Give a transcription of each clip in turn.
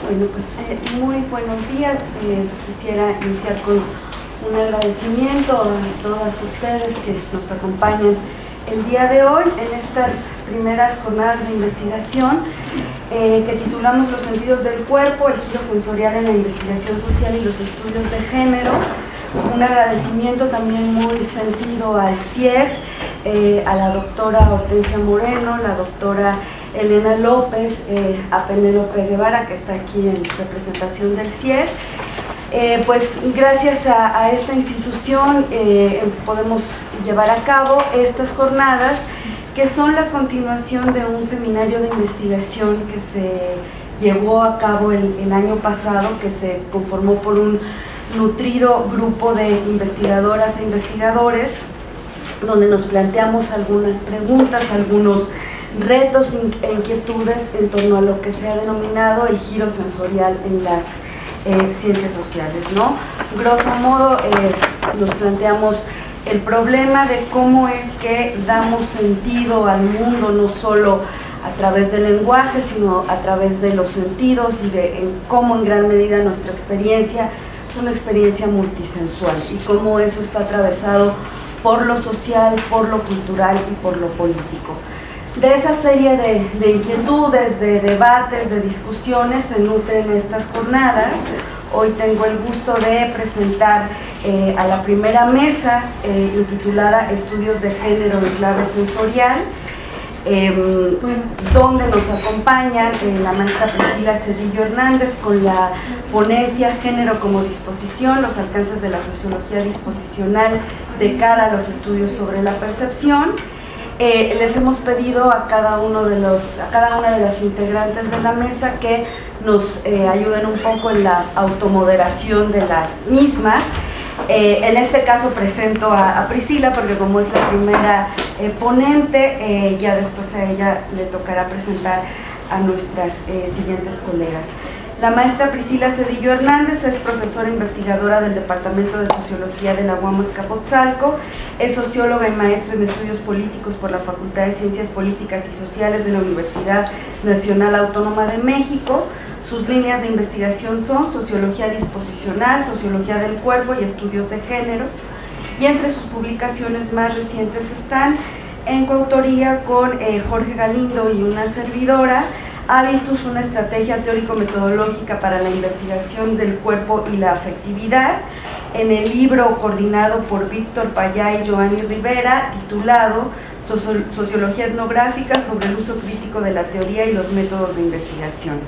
Bueno, pues muy buenos días. Quisiera iniciar con un agradecimiento a todas ustedes que nos acompañan el día de hoy en estas primeras jornadas de investigación que titulamos Los sentidos del cuerpo, el giro sensorial en la investigación social y los estudios de género. Un agradecimiento también muy sentido al CIEG, a la doctora Hortensia Moreno, la doctora Elena López, a Penélope Guevara, que está aquí en representación del CIEG. Pues gracias a esta institución podemos llevar a cabo estas jornadas, que son la continuación de un seminario de investigación que se llevó a cabo el año pasado, que se conformó por un nutrido grupo de investigadoras e investigadores, donde nos planteamos algunas preguntas, algunos retos e inquietudes en torno a lo que se ha denominado el giro sensorial en las ciencias sociales, ¿no? Grosso modo, nos planteamos el problema de cómo es que damos sentido al mundo, no solo a través del lenguaje, sino a través de los sentidos, y de cómo en gran medida nuestra experiencia es una experiencia multisensual, y cómo eso está atravesado por lo social, por lo cultural y por lo político. De esa serie de inquietudes, de debates, de discusiones se nutren estas jornadas. Hoy tengo el gusto de presentar a la primera mesa intitulada Estudios de Género en Clave Sensorial, donde nos acompañan la maestra Priscila Cedillo Hernández con la ponencia Género como disposición, los alcances de la sociología disposicional de cara a los estudios sobre la percepción. Les hemos pedido a cada una de las integrantes de la mesa que nos ayuden un poco en la automoderación de las mismas. En este caso presento a Priscila, porque como es la primera ponente, ya después a ella le tocará presentar a nuestras siguientes colegas. La maestra Priscila Cedillo Hernández es profesora investigadora del Departamento de Sociología de la UAM Azcapotzalco, es socióloga y maestra en estudios políticos por la Facultad de Ciencias Políticas y Sociales de la Universidad Nacional Autónoma de México. Sus líneas de investigación son sociología disposicional, sociología del cuerpo y estudios de género, y entre sus publicaciones más recientes están, en coautoría con Jorge Galindo y una servidora, Hábitus, una estrategia teórico-metodológica para la investigación del cuerpo y la afectividad, en el libro coordinado por Víctor Payá y Joanny Rivera, titulado Sociología etnográfica sobre el uso crítico de la teoría y los métodos de investigación.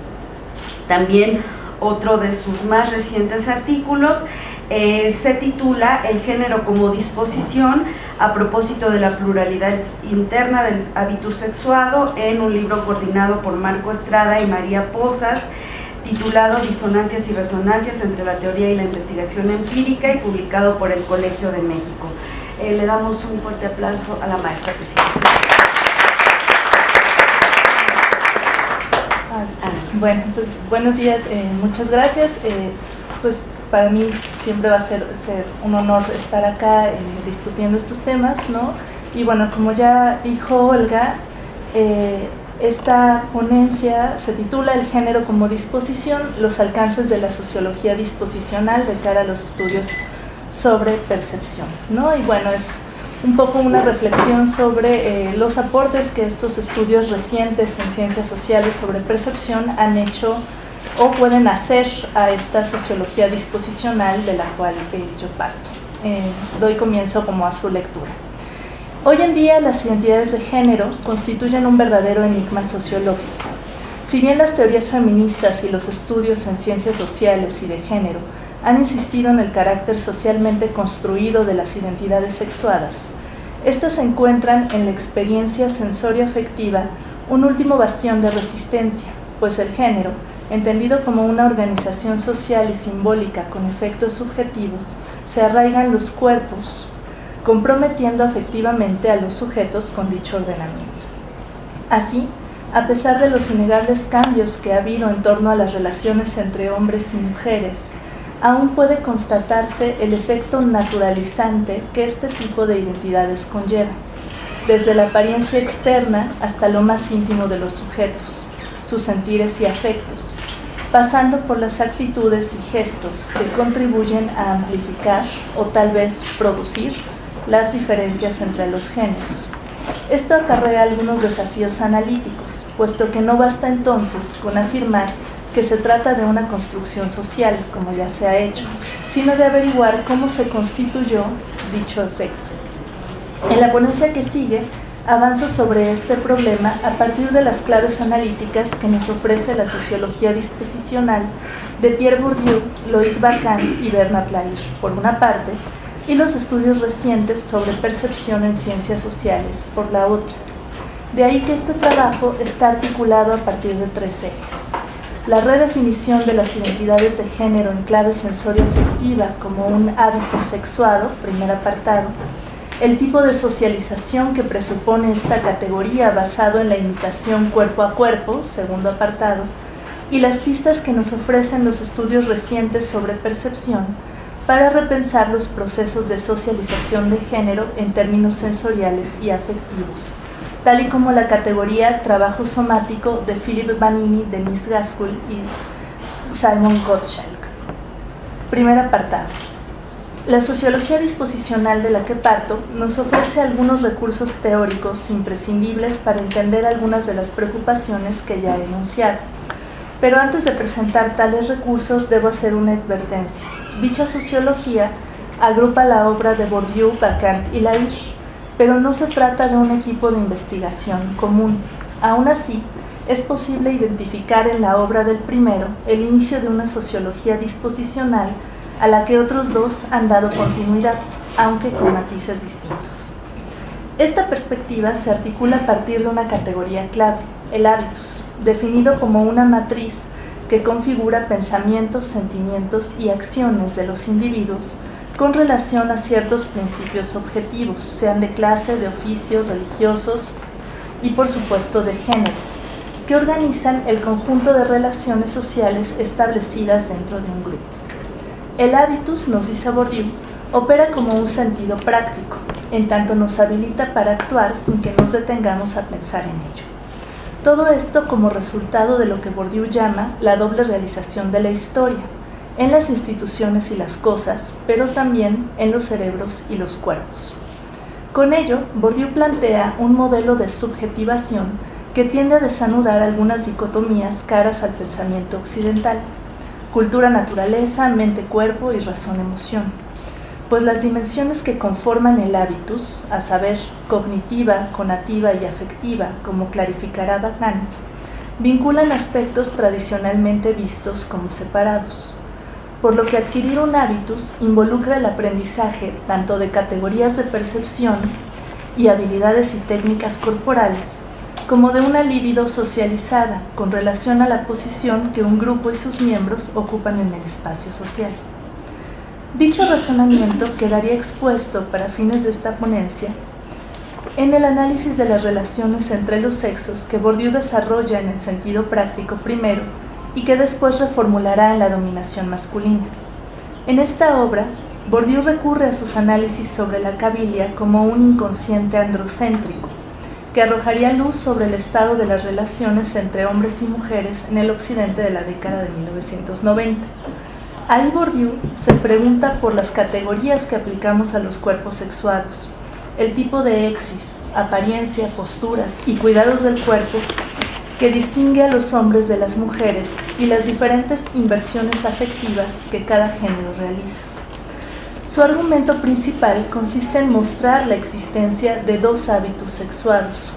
También otro de sus más recientes artículos se titula El género como disposición, a propósito de la pluralidad interna del hábitus sexuado, en un libro coordinado por Marco Estrada y María Pozas, titulado Disonancias y resonancias entre la teoría y la investigación empírica, y publicado por el Colegio de México. Le damos un fuerte aplauso a la maestra Priscila. Bueno, pues buenos días, muchas gracias. Pues para mí siempre va a ser un honor estar acá discutiendo estos temas, ¿no? Y bueno, como ya dijo Olga, esta ponencia se titula El género como disposición, los alcances de la sociología disposicional de cara a los estudios sobre percepción, ¿no? Y bueno, es un poco una reflexión sobre los aportes que estos estudios recientes en ciencias sociales sobre percepción han hecho o pueden hacer a esta sociología disposicional de la cual yo parto. Doy comienzo como a su lectura. Hoy en día las identidades de género constituyen un verdadero enigma sociológico. Si bien las teorías feministas y los estudios en ciencias sociales y de género han insistido en el carácter socialmente construido de las identidades sexuadas, estas se encuentran en la experiencia sensorio-afectiva un último bastión de resistencia, pues el género, entendido como una organización social y simbólica con efectos subjetivos, se arraiga en los cuerpos, comprometiendo afectivamente a los sujetos con dicho ordenamiento. Así, a pesar de los innegables cambios que ha habido en torno a las relaciones entre hombres y mujeres, aún puede constatarse el efecto naturalizante que este tipo de identidades conlleva, desde la apariencia externa hasta lo más íntimo de los sujetos, sus sentires y afectos, pasando por las actitudes y gestos que contribuyen a amplificar o tal vez producir las diferencias entre los géneros. Esto acarrea algunos desafíos analíticos, puesto que no basta entonces con afirmar que se trata de una construcción social, como ya se ha hecho, sino de averiguar cómo se constituyó dicho efecto. En la ponencia que sigue, avanzo sobre este problema a partir de las claves analíticas que nos ofrece la sociología disposicional de Pierre Bourdieu, Loïc Bacquant y Bernard Lahire, por una parte, y los estudios recientes sobre percepción en ciencias sociales, por la otra. De ahí que este trabajo está articulado a partir de 3 ejes. La redefinición de las identidades de género en clave sensorio-afectiva como un hábito sexuado, primer apartado, el tipo de socialización que presupone esta categoría basado en la imitación cuerpo a cuerpo, segundo apartado, y las pistas que nos ofrecen los estudios recientes sobre percepción para repensar los procesos de socialización de género en términos sensoriales y afectivos, tal y como la categoría trabajo somático de Philippe Vanini, Denise Gaskell y Simon Gottschalk. Primer apartado. La sociología disposicional de la que parto nos ofrece algunos recursos teóricos imprescindibles para entender algunas de las preocupaciones que ya he enunciado. Pero antes de presentar tales recursos debo hacer una advertencia. Dicha sociología agrupa la obra de Bourdieu, Bacquant y Lahire, pero no se trata de un equipo de investigación común. Aún así, es posible identificar en la obra del primero el inicio de una sociología disposicional a la que otros dos han dado continuidad, aunque con matices distintos. Esta perspectiva se articula a partir de una categoría clave, el hábitus, definido como una matriz que configura pensamientos, sentimientos y acciones de los individuos con relación a ciertos principios objetivos, sean de clase, de oficio, religiosos y por supuesto de género, que organizan el conjunto de relaciones sociales establecidas dentro de un grupo. El hábitus, nos dice Bourdieu, opera como un sentido práctico, en tanto nos habilita para actuar sin que nos detengamos a pensar en ello. Todo esto como resultado de lo que Bourdieu llama la doble realización de la historia, en las instituciones y las cosas, pero también en los cerebros y los cuerpos. Con ello, Bourdieu plantea un modelo de subjetivación que tiende a desanudar algunas dicotomías caras al pensamiento occidental: cultura-naturaleza, mente-cuerpo y razón-emoción, pues las dimensiones que conforman el hábitus, a saber, cognitiva, conativa y afectiva, como clarificará Bacquant, vinculan aspectos tradicionalmente vistos como separados, por lo que adquirir un hábitus involucra el aprendizaje tanto de categorías de percepción y habilidades y técnicas corporales, como de una libido socializada con relación a la posición que un grupo y sus miembros ocupan en el espacio social. Dicho razonamiento quedaría expuesto para fines de esta ponencia en el análisis de las relaciones entre los sexos que Bourdieu desarrolla en el sentido práctico primero y que después reformulará en la dominación masculina. En esta obra, Bourdieu recurre a sus análisis sobre la cabilia como un inconsciente androcéntrico, que arrojaría luz sobre el estado de las relaciones entre hombres y mujeres en el occidente de la década de 1990. Ahí Bourdieu se pregunta por las categorías que aplicamos a los cuerpos sexuados, el tipo de exis, apariencia, posturas y cuidados del cuerpo que distingue a los hombres de las mujeres y las diferentes inversiones afectivas que cada género realiza. Su argumento principal consiste en mostrar la existencia de dos hábitos sexuados,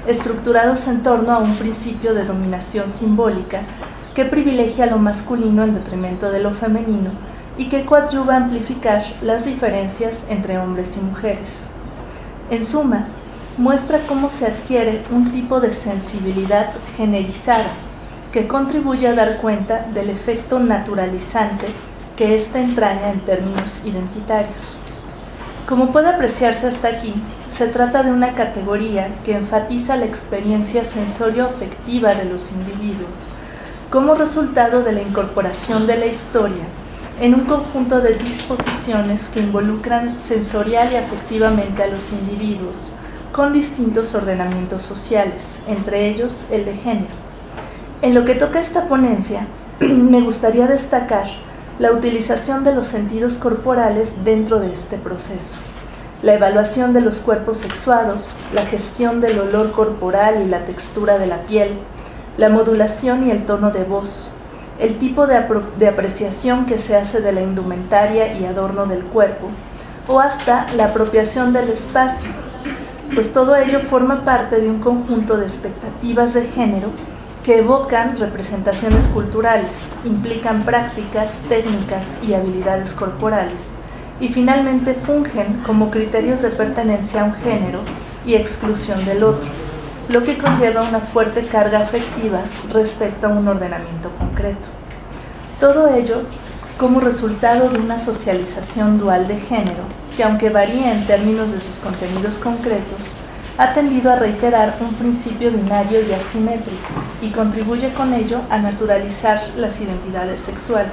estructurados en torno a un principio de dominación simbólica que privilegia lo masculino en detrimento de lo femenino y que coadyuva a amplificar las diferencias entre hombres y mujeres. En suma, muestra cómo se adquiere un tipo de sensibilidad generizada que contribuye a dar cuenta del efecto naturalizante que ésta entraña en términos identitarios. Como puede apreciarse hasta aquí, se trata de una categoría que enfatiza la experiencia sensorio-afectiva de los individuos como resultado de la incorporación de la historia en un conjunto de disposiciones que involucran sensorial y afectivamente a los individuos con distintos ordenamientos sociales, entre ellos el de género. En lo que toca a esta ponencia, me gustaría destacar la utilización de los sentidos corporales dentro de este proceso, la evaluación de los cuerpos sexuados, la gestión del olor corporal y la textura de la piel, la modulación y el tono de voz, el tipo de apreciación que se hace de la indumentaria y adorno del cuerpo, o hasta la apropiación del espacio, pues todo ello forma parte de un conjunto de expectativas de género que evocan representaciones culturales, implican prácticas, técnicas y habilidades corporales, y finalmente fungen como criterios de pertenencia a un género y exclusión del otro, lo que conlleva una fuerte carga afectiva respecto a un ordenamiento concreto. Todo ello como resultado de una socialización dual de género que, aunque varía en términos de sus contenidos concretos, ha tendido a reiterar un principio binario y asimétrico y contribuye con ello a naturalizar las identidades sexuales.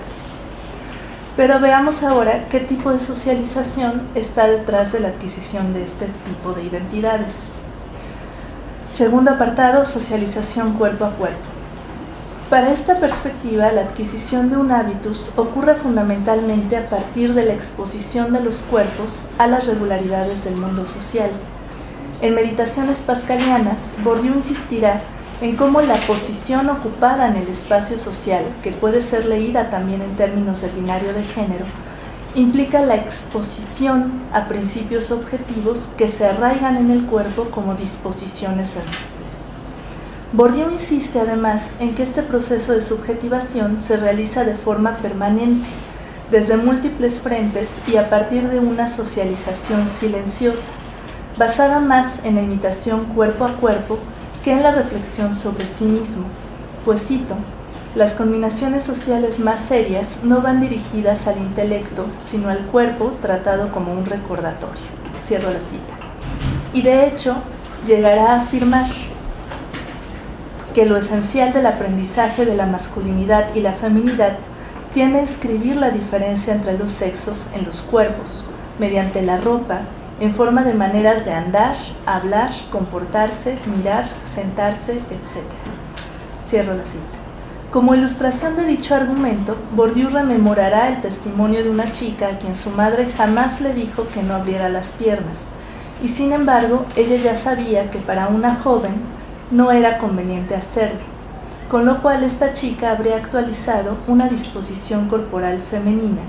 Pero veamos ahora qué tipo de socialización está detrás de la adquisición de este tipo de identidades. Segundo apartado, socialización cuerpo a cuerpo. Para esta perspectiva, la adquisición de un hábitus ocurre fundamentalmente a partir de la exposición de los cuerpos a las regularidades del mundo social. En Meditaciones Pascalianas, Bourdieu insistirá en cómo la posición ocupada en el espacio social, que puede ser leída también en términos del binario de género, implica la exposición a principios objetivos que se arraigan en el cuerpo como disposiciones sensibles. Bourdieu insiste además en que este proceso de subjetivación se realiza de forma permanente, desde múltiples frentes y a partir de una socialización silenciosa, basada más en la imitación cuerpo a cuerpo que en la reflexión sobre sí mismo, pues cito, las combinaciones sociales más serias no van dirigidas al intelecto, sino al cuerpo tratado como un recordatorio. Cierro la cita. Y de hecho, llegará a afirmar que lo esencial del aprendizaje de la masculinidad y la feminidad tiene a escribir la diferencia entre los sexos en los cuerpos, mediante la ropa, en forma de maneras de andar, hablar, comportarse, mirar, sentarse, etc. Cierro la cita. Como ilustración de dicho argumento, Bourdieu rememorará el testimonio de una chica a quien su madre jamás le dijo que no abriera las piernas, y sin embargo, ella ya sabía que para una joven no era conveniente hacerlo, con lo cual esta chica habría actualizado una disposición corporal femenina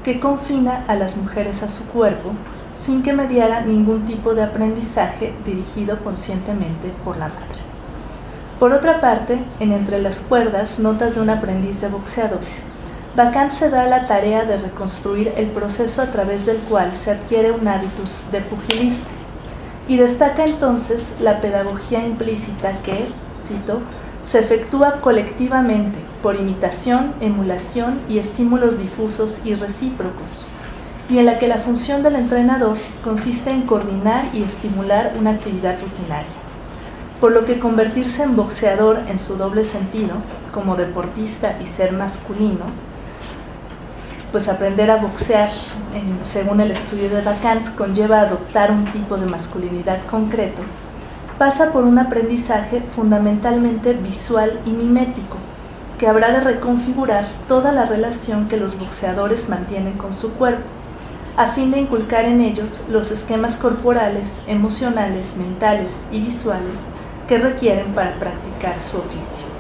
que confina a las mujeres a su cuerpo, sin que mediara ningún tipo de aprendizaje dirigido conscientemente por la madre. Por otra parte, en Entre las cuerdas, notas de un aprendiz de boxeador, Bacán se da la tarea de reconstruir el proceso a través del cual se adquiere un hábitus de pugilista, y destaca entonces la pedagogía implícita que, cito, se efectúa colectivamente por imitación, emulación y estímulos difusos y recíprocos, y en la que la función del entrenador consiste en coordinar y estimular una actividad rutinaria, por lo que convertirse en boxeador en su doble sentido, como deportista y ser masculino, pues aprender a boxear, según el estudio de Bacán, conlleva adoptar un tipo de masculinidad concreto, pasa por un aprendizaje fundamentalmente visual y mimético, que habrá de reconfigurar toda la relación que los boxeadores mantienen con su cuerpo, a fin de inculcar en ellos los esquemas corporales, emocionales, mentales y visuales que requieren para practicar su oficio.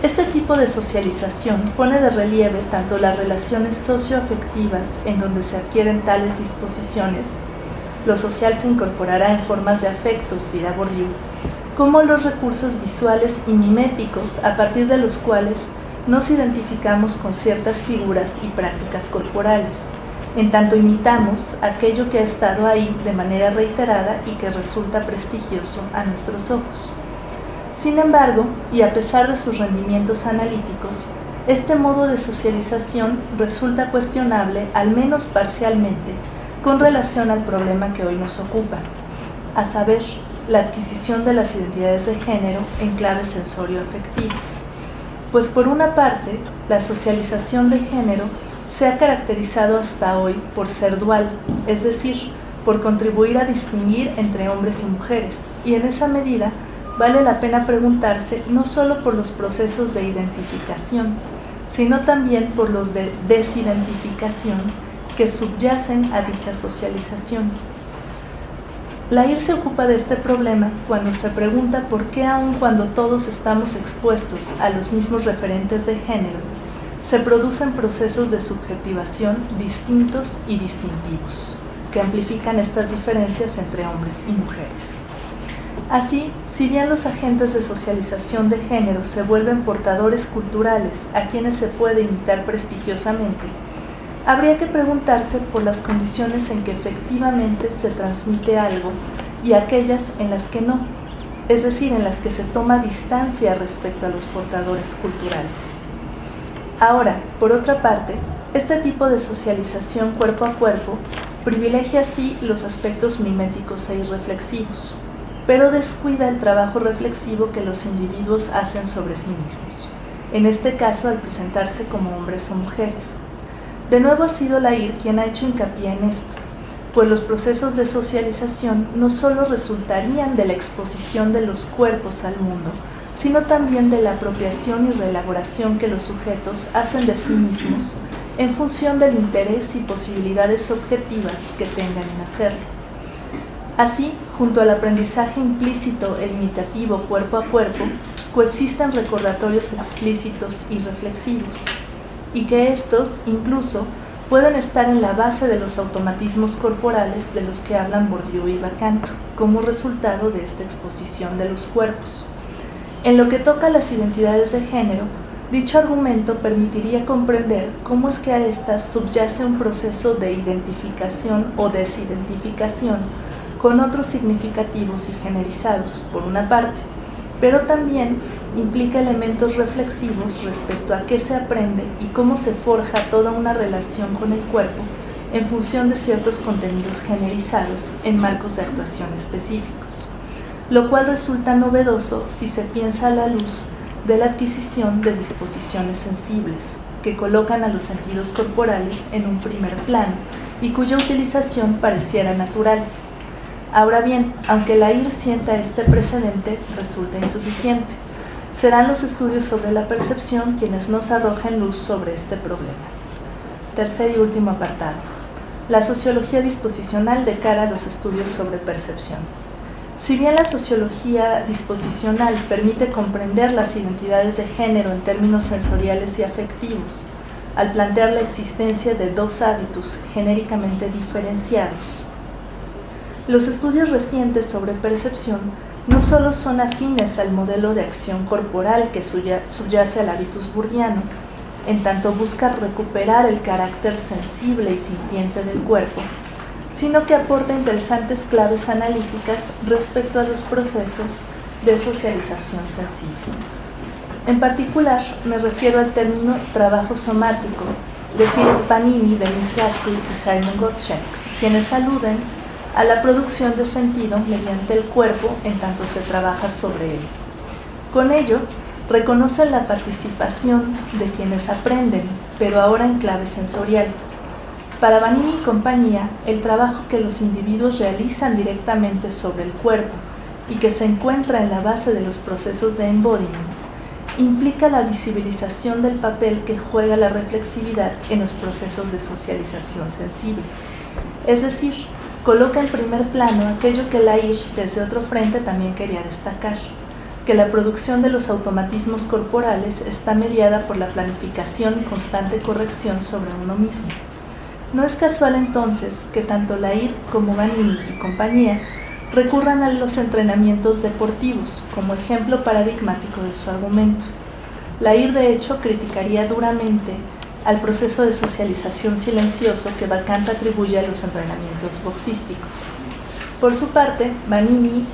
Este tipo de socialización pone de relieve tanto las relaciones socioafectivas en donde se adquieren tales disposiciones, lo social se incorporará en formas de afectos, dirá Bourdieu, como los recursos visuales y miméticos a partir de los cuales nos identificamos con ciertas figuras y prácticas corporales, en tanto imitamos aquello que ha estado ahí de manera reiterada y que resulta prestigioso a nuestros ojos. Sin embargo, y a pesar de sus rendimientos analíticos, este modo de socialización resulta cuestionable, al menos parcialmente, con relación al problema que hoy nos ocupa, a saber, la adquisición de las identidades de género en clave sensorio-afectiva. Pues por una parte, la socialización de género se ha caracterizado hasta hoy por ser dual, es decir, por contribuir a distinguir entre hombres y mujeres, y en esa medida vale la pena preguntarse no solo por los procesos de identificación, sino también por los de desidentificación que subyacen a dicha socialización. Lair se ocupa de este problema cuando se pregunta por qué, aun cuando todos estamos expuestos a los mismos referentes de género, se producen procesos de subjetivación distintos y distintivos, que amplifican estas diferencias entre hombres y mujeres. Así, si bien los agentes de socialización de género se vuelven portadores culturales a quienes se puede imitar prestigiosamente, habría que preguntarse por las condiciones en que efectivamente se transmite algo y aquellas en las que no, es decir, en las que se toma distancia respecto a los portadores culturales. Ahora, por otra parte, este tipo de socialización cuerpo a cuerpo privilegia así los aspectos miméticos e irreflexivos, pero descuida el trabajo reflexivo que los individuos hacen sobre sí mismos, en este caso al presentarse como hombres o mujeres. De nuevo ha sido Lair quien ha hecho hincapié en esto, pues los procesos de socialización no solo resultarían de la exposición de los cuerpos al mundo, sino también de la apropiación y reelaboración que los sujetos hacen de sí mismos en función del interés y posibilidades objetivas que tengan en hacerlo. Así, junto al aprendizaje implícito e imitativo cuerpo a cuerpo, coexisten recordatorios explícitos y reflexivos, y que estos, incluso, pueden estar en la base de los automatismos corporales de los que hablan Bourdieu y Bacant, como resultado de esta exposición de los cuerpos. En lo que toca a las identidades de género, dicho argumento permitiría comprender cómo es que a estas subyace un proceso de identificación o desidentificación con otros significativos y generizados, por una parte, pero también implica elementos reflexivos respecto a qué se aprende y cómo se forja toda una relación con el cuerpo en función de ciertos contenidos generizados en marcos de actuación específicos, lo cual resulta novedoso si se piensa a la luz de la adquisición de disposiciones sensibles, que colocan a los sentidos corporales en un primer plano y cuya utilización pareciera natural. Ahora bien, aunque Lair sienta este precedente, resulta insuficiente. Serán los estudios sobre la percepción quienes nos arrojen luz sobre este problema. Tercer y último apartado. La sociología disposicional de cara a los estudios sobre percepción. Si bien la sociología disposicional permite comprender las identidades de género en términos sensoriales y afectivos, al plantear la existencia de dos hábitos genéricamente diferenciados, los estudios recientes sobre percepción no solo son afines al modelo de acción corporal que subyace al hábitus burdiano, en tanto busca recuperar el carácter sensible y sintiente del cuerpo, sino que aporta interesantes claves analíticas respecto a los procesos de socialización sensible. En particular, me refiero al término trabajo somático de Philip Panini, Denis Gaskell y Simon Gottschalk, quienes aluden a la producción de sentido mediante el cuerpo en tanto se trabaja sobre él. Con ello, reconocen la participación de quienes aprenden, pero ahora en clave sensorial. Para Vanini y compañía, el trabajo que los individuos realizan directamente sobre el cuerpo y que se encuentra en la base de los procesos de embodiment, implica la visibilización del papel que juega la reflexividad en los procesos de socialización sensible. Es decir, coloca en primer plano aquello que Lair, desde otro frente, también quería destacar, que la producción de los automatismos corporales está mediada por la planificación y constante corrección sobre uno mismo. No es casual entonces que tanto Lair como Vanini y compañía recurran a los entrenamientos deportivos como ejemplo paradigmático de su argumento. Lair, de hecho, criticaría duramente al proceso de socialización silencioso que Bacant atribuye a los entrenamientos boxísticos. Por su parte, Vanini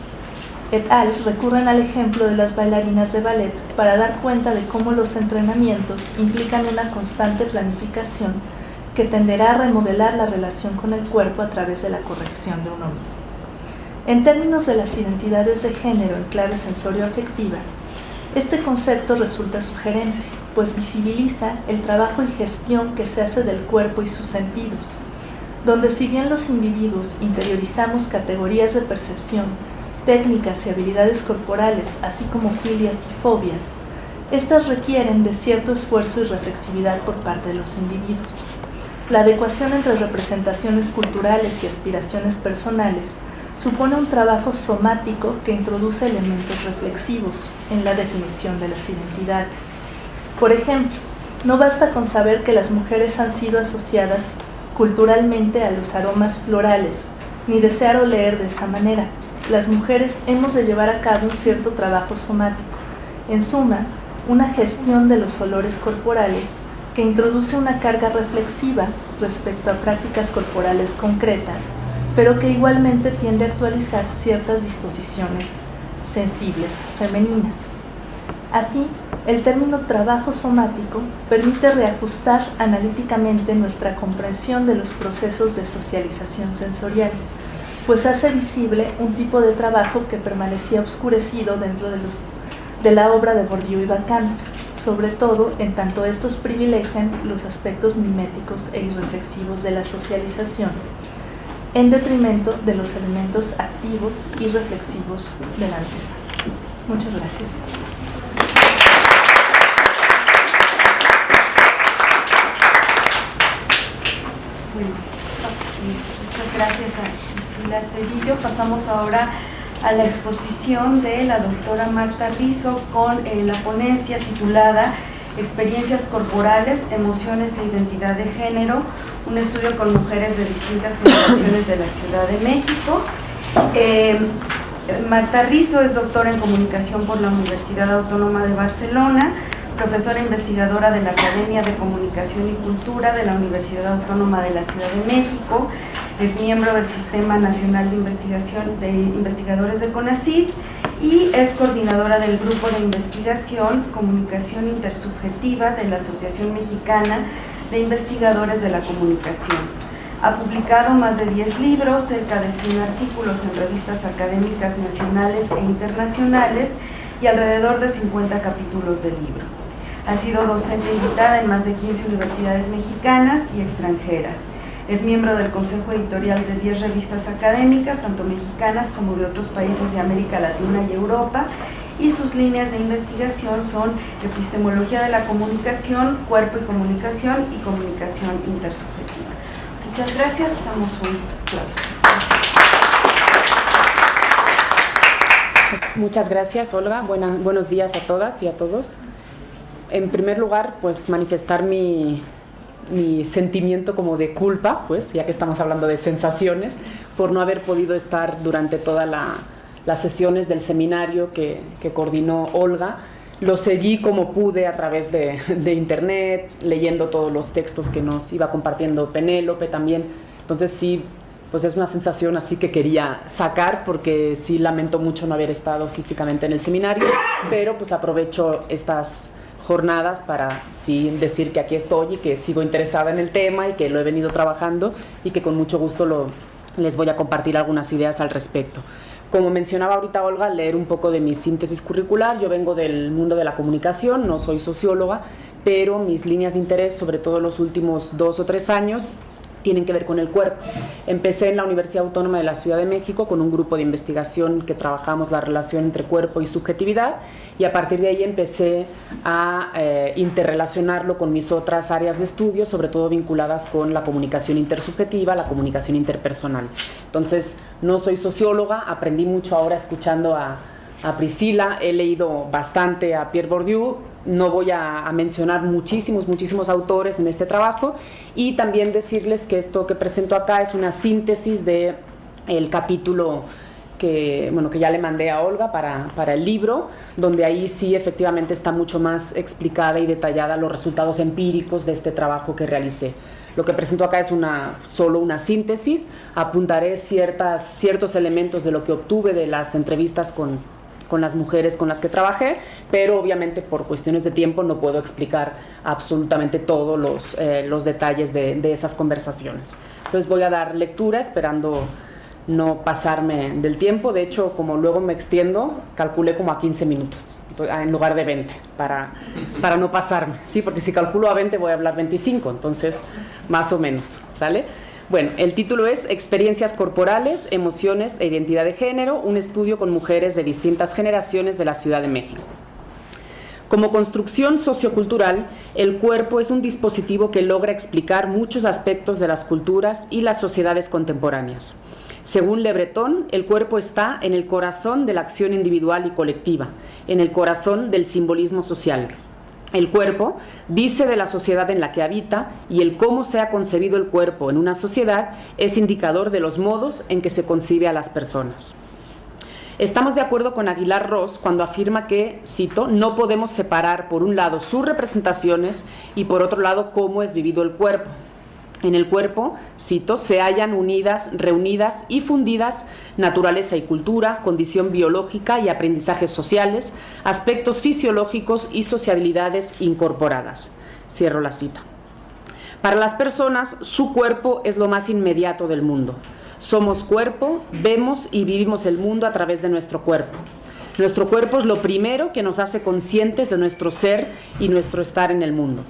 et al. Recurren al ejemplo de las bailarinas de ballet para dar cuenta de cómo los entrenamientos implican una constante planificación que tenderá a remodelar la relación con el cuerpo a través de la corrección de uno mismo. En términos de las identidades de género en clave sensorio-afectiva, este concepto resulta sugerente, pues visibiliza el trabajo y gestión que se hace del cuerpo y sus sentidos, donde si bien los individuos interiorizamos categorías de percepción, técnicas y habilidades corporales, así como filias y fobias, Estas requieren de cierto esfuerzo y reflexividad por parte de los individuos. La adecuación entre representaciones culturales y aspiraciones personales supone un trabajo somático que introduce elementos reflexivos en la definición de las identidades. Por ejemplo, no basta con saber que las mujeres han sido asociadas culturalmente a los aromas florales, ni desear oler de esa manera. Las mujeres hemos de llevar a cabo un cierto trabajo somático, en suma, una gestión de los olores corporales que introduce una carga reflexiva respecto a prácticas corporales concretas, pero que igualmente tiende a actualizar ciertas disposiciones sensibles femeninas. Así, el término trabajo somático permite reajustar analíticamente nuestra comprensión de los procesos de socialización sensorial, pues hace visible un tipo de trabajo que permanecía oscurecido dentro de la obra de Bourdieu y Bacán, sobre todo en tanto estos privilegian los aspectos miméticos e irreflexivos de la socialización, en detrimento de los elementos activos y reflexivos de la misma. Muchas gracias. Bueno, muchas gracias a Cristina Cedillo. Pasamos ahora a la exposición de la doctora Marta Rizo con la ponencia titulada Experiencias corporales, emociones e identidad de género, un estudio con mujeres de distintas generaciones de la Ciudad de México. Marta Rizo es doctora en comunicación por la Universidad Autónoma de Barcelona, profesora investigadora de la Academia de Comunicación y Cultura de la Universidad Autónoma de la Ciudad de México, es miembro del Sistema Nacional de Investigación de Investigadores de CONACYT y es coordinadora del Grupo de Investigación Comunicación Intersubjetiva de la Asociación Mexicana de Investigadores de la Comunicación. Ha publicado más de 10 libros, cerca de 100 artículos en revistas académicas nacionales e internacionales y alrededor de 50 capítulos de libro. Ha sido docente invitada en más de 15 universidades mexicanas y extranjeras. Es miembro del Consejo Editorial de 10 revistas académicas, tanto mexicanas como de otros países de América Latina y Europa, y sus líneas de investigación son epistemología de la comunicación, cuerpo y comunicación intersubjetiva. Muchas gracias, damos un aplauso. Muchas gracias, Olga. Buenos días a todas y a todos. En primer lugar, pues manifestar mi sentimiento como de culpa, pues ya que estamos hablando de sensaciones, por no haber podido estar durante todas las sesiones del seminario que coordinó Olga. Lo seguí como pude a través de internet, leyendo todos los textos que nos iba compartiendo Penélope también. Entonces sí, pues es una sensación así que quería sacar, porque sí lamento mucho no haber estado físicamente en el seminario, pero pues aprovecho estas jornadas para sí decir que aquí estoy y que sigo interesada en el tema y que lo he venido trabajando y que con mucho gusto les voy a compartir algunas ideas al respecto. Como mencionaba ahorita Olga, leer un poco de mi síntesis curricular. Yo vengo del mundo de la comunicación, no soy socióloga, pero mis líneas de interés, sobre todo los últimos 2 o 3 años, tienen que ver con el cuerpo. Empecé en la Universidad Autónoma de la Ciudad de México con un grupo de investigación que trabajamos la relación entre cuerpo y subjetividad, y a partir de ahí empecé a interrelacionarlo con mis otras áreas de estudio, sobre todo vinculadas con la comunicación intersubjetiva, la comunicación interpersonal. Entonces, no soy socióloga, aprendí mucho ahora escuchando a Priscila, he leído bastante a Pierre Bourdieu, no voy a mencionar muchísimos autores en este trabajo, y también decirles que esto que presento acá es una síntesis del capítulo que ya le mandé a Olga para el libro, donde ahí sí efectivamente está mucho más explicada y detallada los resultados empíricos de este trabajo que realicé. Lo que presento acá es solo una síntesis. Apuntaré ciertos elementos de lo que obtuve de las entrevistas con las mujeres con las que trabajé, pero obviamente por cuestiones de tiempo no puedo explicar absolutamente todos los detalles de esas conversaciones. Entonces voy a dar lectura esperando no pasarme del tiempo. De hecho, como luego me extiendo, calculé como a 15 minutos en lugar de 20 para no pasarme, ¿sí? Porque si calculo a 20 voy a hablar 25, entonces más o menos, ¿sale? Bueno, el título es Experiencias corporales, emociones e identidad de género, un estudio con mujeres de distintas generaciones de la Ciudad de México. Como construcción sociocultural, el cuerpo es un dispositivo que logra explicar muchos aspectos de las culturas y las sociedades contemporáneas. Según Le Breton, el cuerpo está en el corazón de la acción individual y colectiva, en el corazón del simbolismo social. El cuerpo dice de la sociedad en la que habita, y el cómo se ha concebido el cuerpo en una sociedad es indicador de los modos en que se concibe a las personas. Estamos de acuerdo con Aguilar Ross cuando afirma que, cito, no podemos separar por un lado sus representaciones y por otro lado cómo es vivido el cuerpo. En el cuerpo, cito, se hallan unidas, reunidas y fundidas naturaleza y cultura, condición biológica y aprendizajes sociales, aspectos fisiológicos y sociabilidades incorporadas. Cierro la cita. Para las personas, su cuerpo es lo más inmediato del mundo. Somos cuerpo, vemos y vivimos el mundo a través de nuestro cuerpo. Nuestro cuerpo es lo primero que nos hace conscientes de nuestro ser y nuestro estar en el mundo.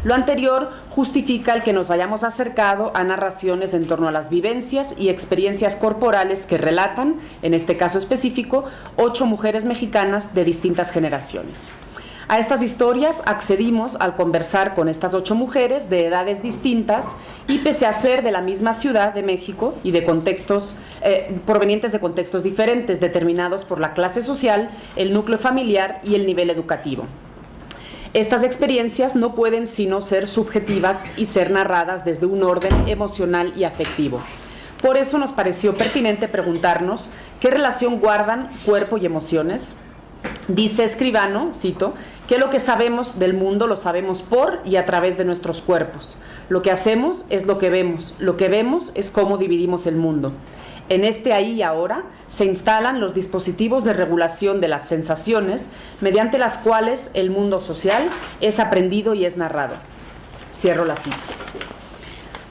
Lo anterior justifica el que nos hayamos acercado a narraciones en torno a las vivencias y experiencias corporales que relatan, en este caso específico, 8 mujeres mexicanas de distintas generaciones. A estas historias accedimos al conversar con estas 8 mujeres de edades distintas y pese a ser de la misma Ciudad de México y de contextos provenientes de contextos diferentes determinados por la clase social, el núcleo familiar y el nivel educativo. Estas experiencias no pueden sino ser subjetivas y ser narradas desde un orden emocional y afectivo. Por eso nos pareció pertinente preguntarnos qué relación guardan cuerpo y emociones. Dice Escribano, cito, que lo que sabemos del mundo lo sabemos por y a través de nuestros cuerpos. Lo que hacemos es lo que vemos es cómo dividimos el mundo. En este ahí y ahora se instalan los dispositivos de regulación de las sensaciones mediante las cuales el mundo social es aprendido y es narrado. Cierro la cita.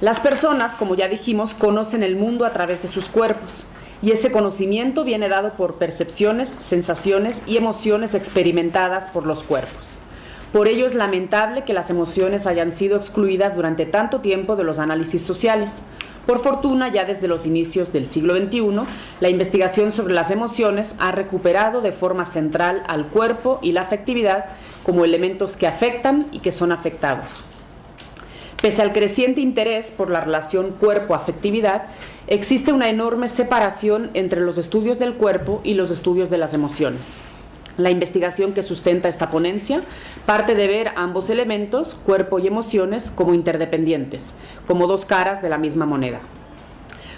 Las personas, como ya dijimos, conocen el mundo a través de sus cuerpos. Y ese conocimiento viene dado por percepciones, sensaciones y emociones experimentadas por los cuerpos. Por ello es lamentable que las emociones hayan sido excluidas durante tanto tiempo de los análisis sociales. Por fortuna, ya desde los inicios del siglo XXI, la investigación sobre las emociones ha recuperado de forma central al cuerpo y la afectividad como elementos que afectan y que son afectados. Pese al creciente interés por la relación cuerpo-afectividad, existe una enorme separación entre los estudios del cuerpo y los estudios de las emociones. La investigación que sustenta esta ponencia parte de ver ambos elementos, cuerpo y emociones, como interdependientes, como dos caras de la misma moneda.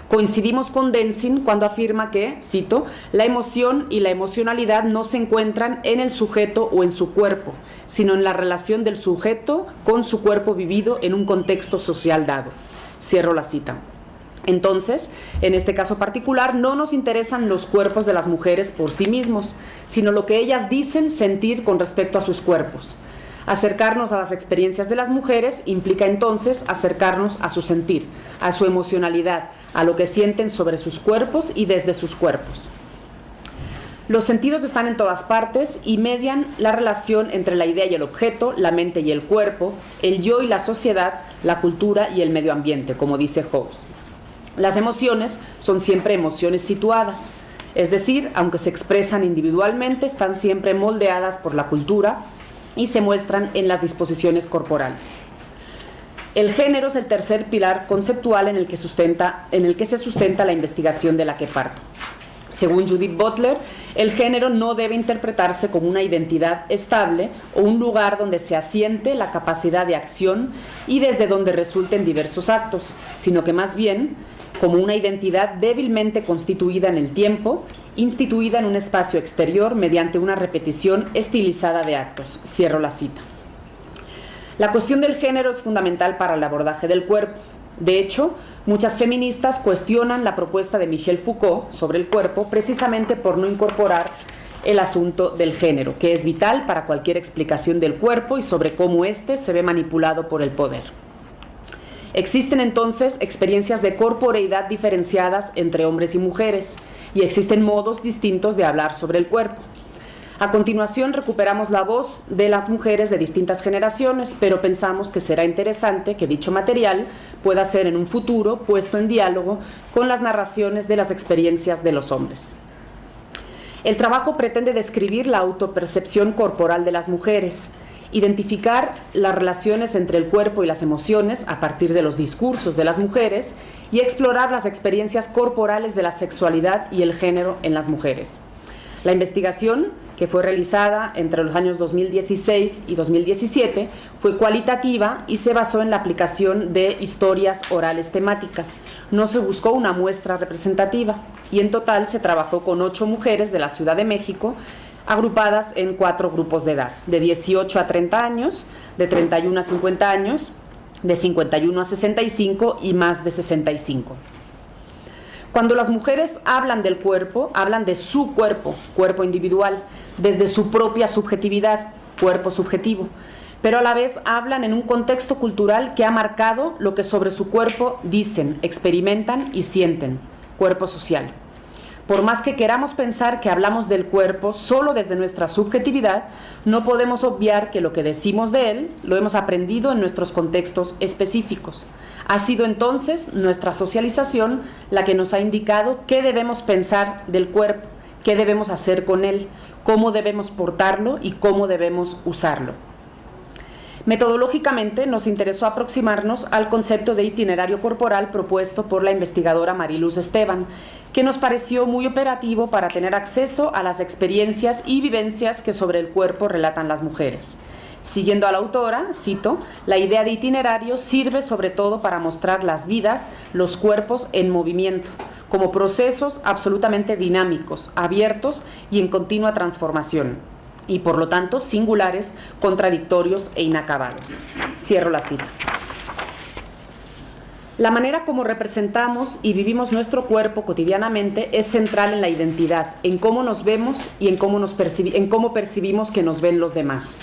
Coincidimos con Denzin cuando afirma que, cito, la emoción y la emocionalidad no se encuentran en el sujeto o en su cuerpo, sino en la relación del sujeto con su cuerpo vivido en un contexto social dado. Cierro la cita. Entonces, en este caso particular, no nos interesan los cuerpos de las mujeres por sí mismos, sino lo que ellas dicen sentir con respecto a sus cuerpos. Acercarnos a las experiencias de las mujeres implica entonces acercarnos a su sentir, a su emocionalidad, a lo que sienten sobre sus cuerpos y desde sus cuerpos. Los sentidos están en todas partes y median la relación entre la idea y el objeto, la mente y el cuerpo, el yo y la sociedad, la cultura y el medio ambiente, como dice House. Las emociones son siempre emociones situadas, es decir, aunque se expresan individualmente, están siempre moldeadas por la cultura y se muestran en las disposiciones corporales. El género es el tercer pilar conceptual en el que se sustenta la investigación de la que parto. Según Judith Butler, el género no debe interpretarse como una identidad estable o un lugar donde se asiente la capacidad de acción y desde donde resulten diversos actos, sino que más bien como una identidad débilmente constituida en el tiempo, instituida en un espacio exterior mediante una repetición estilizada de actos. Cierro la cita. La cuestión del género es fundamental para el abordaje del cuerpo. De hecho, muchas feministas cuestionan la propuesta de Michel Foucault sobre el cuerpo precisamente por no incorporar el asunto del género, que es vital para cualquier explicación del cuerpo y sobre cómo éste se ve manipulado por el poder. Existen entonces experiencias de corporeidad diferenciadas entre hombres y mujeres y existen modos distintos de hablar sobre el cuerpo. A continuación recuperamos la voz de las mujeres de distintas generaciones, pero pensamos que será interesante que dicho material pueda ser en un futuro puesto en diálogo con las narraciones de las experiencias de los hombres. El trabajo pretende describir la autopercepción corporal de las mujeres, identificar las relaciones entre el cuerpo y las emociones a partir de los discursos de las mujeres y explorar las experiencias corporales de la sexualidad y el género en las mujeres. La investigación, que fue realizada entre los años 2016 y 2017, fue cualitativa y se basó en la aplicación de historias orales temáticas. No se buscó una muestra representativa y en total se trabajó con 8 mujeres de la Ciudad de México, agrupadas en 4 grupos de edad, de 18 a 30 años, de 31 a 50 años, de 51 a 65 y más de 65. Cuando las mujeres hablan del cuerpo, hablan de su cuerpo, cuerpo individual, desde su propia subjetividad, cuerpo subjetivo, pero a la vez hablan en un contexto cultural que ha marcado lo que sobre su cuerpo dicen, experimentan y sienten, cuerpo social. Por más que queramos pensar que hablamos del cuerpo solo desde nuestra subjetividad, no podemos obviar que lo que decimos de él lo hemos aprendido en nuestros contextos específicos. Ha sido entonces nuestra socialización la que nos ha indicado qué debemos pensar del cuerpo, qué debemos hacer con él, cómo debemos portarlo y cómo debemos usarlo. Metodológicamente nos interesó aproximarnos al concepto de itinerario corporal propuesto por la investigadora Mariluz Esteban, que nos pareció muy operativo para tener acceso a las experiencias y vivencias que sobre el cuerpo relatan las mujeres. Siguiendo a la autora, cito, la idea de itinerario sirve sobre todo para mostrar las vidas, los cuerpos en movimiento, como procesos absolutamente dinámicos, abiertos y en continua transformación, y por lo tanto singulares, contradictorios e inacabados. Cierro la cita. La manera como representamos y vivimos nuestro cuerpo cotidianamente es central en la identidad, en cómo nos vemos y en cómo percibimos que nos ven los demás.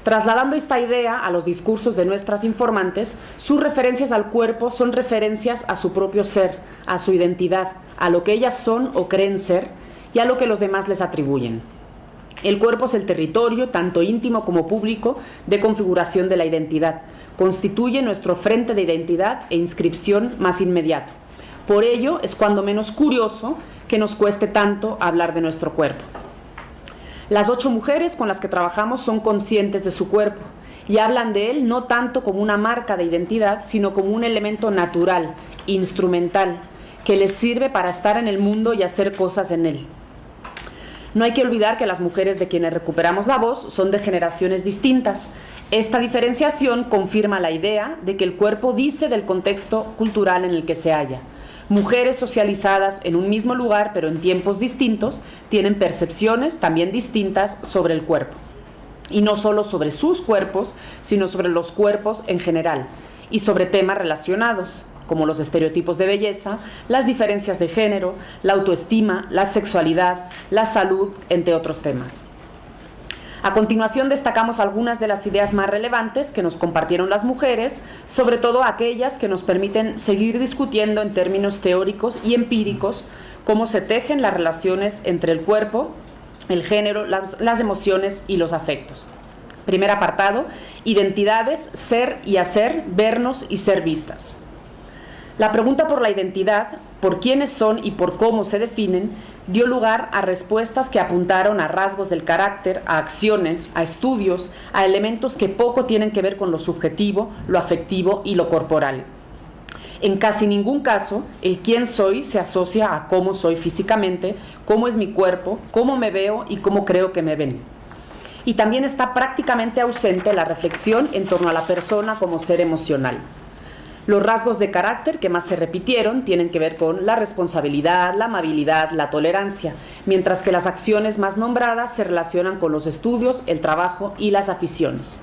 Trasladando esta idea a los discursos de nuestras informantes, sus referencias al cuerpo son referencias a su propio ser, a su identidad, a lo que ellas son o creen ser y a lo que los demás les atribuyen. El cuerpo es el territorio, tanto íntimo como público, de configuración de la identidad. Constituye nuestro frente de identidad e inscripción más inmediato. Por ello, es cuando menos curioso que nos cueste tanto hablar de nuestro cuerpo. Las 8 mujeres con las que trabajamos son conscientes de su cuerpo y hablan de él no tanto como una marca de identidad, sino como un elemento natural, instrumental, que les sirve para estar en el mundo y hacer cosas en él. No hay que olvidar que las mujeres de quienes recuperamos la voz son de generaciones distintas. Esta diferenciación confirma la idea de que el cuerpo dice del contexto cultural en el que se halla. Mujeres socializadas en un mismo lugar, pero en tiempos distintos, tienen percepciones también distintas sobre el cuerpo. Y no solo sobre sus cuerpos, sino sobre los cuerpos en general, y sobre temas relacionados, como los estereotipos de belleza, las diferencias de género, la autoestima, la sexualidad, la salud, entre otros temas. A continuación destacamos algunas de las ideas más relevantes que nos compartieron las mujeres, sobre todo aquellas que nos permiten seguir discutiendo en términos teóricos y empíricos cómo se tejen las relaciones entre el cuerpo, el género, las emociones y los afectos. Primer apartado, identidades, ser y hacer, vernos y ser vistas. La pregunta por la identidad, por quiénes son y por cómo se definen, dio lugar a respuestas que apuntaron a rasgos del carácter, a acciones, a estudios, a elementos que poco tienen que ver con lo subjetivo, lo afectivo y lo corporal. En casi ningún caso, el quién soy se asocia a cómo soy físicamente, cómo es mi cuerpo, cómo me veo y cómo creo que me ven. Y también está prácticamente ausente la reflexión en torno a la persona como ser emocional. Los rasgos de carácter que más se repitieron tienen que ver con la responsabilidad, la amabilidad, la tolerancia, mientras que las acciones más nombradas se relacionan con los estudios, el trabajo y las aficiones.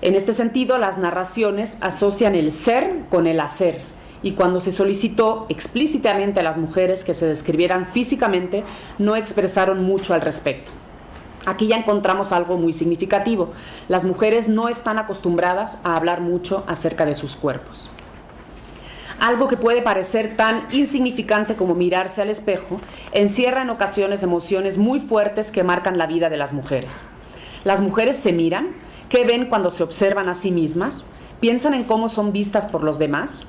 En este sentido, las narraciones asocian el ser con el hacer, y cuando se solicitó explícitamente a las mujeres que se describieran físicamente, no expresaron mucho al respecto. Aquí ya encontramos algo muy significativo. Las mujeres no están acostumbradas a hablar mucho acerca de sus cuerpos. Algo que puede parecer tan insignificante como mirarse al espejo, encierra en ocasiones emociones muy fuertes que marcan la vida de las mujeres. Las mujeres se miran, ¿qué ven cuando se observan a sí mismas? ¿Piensan en cómo son vistas por los demás?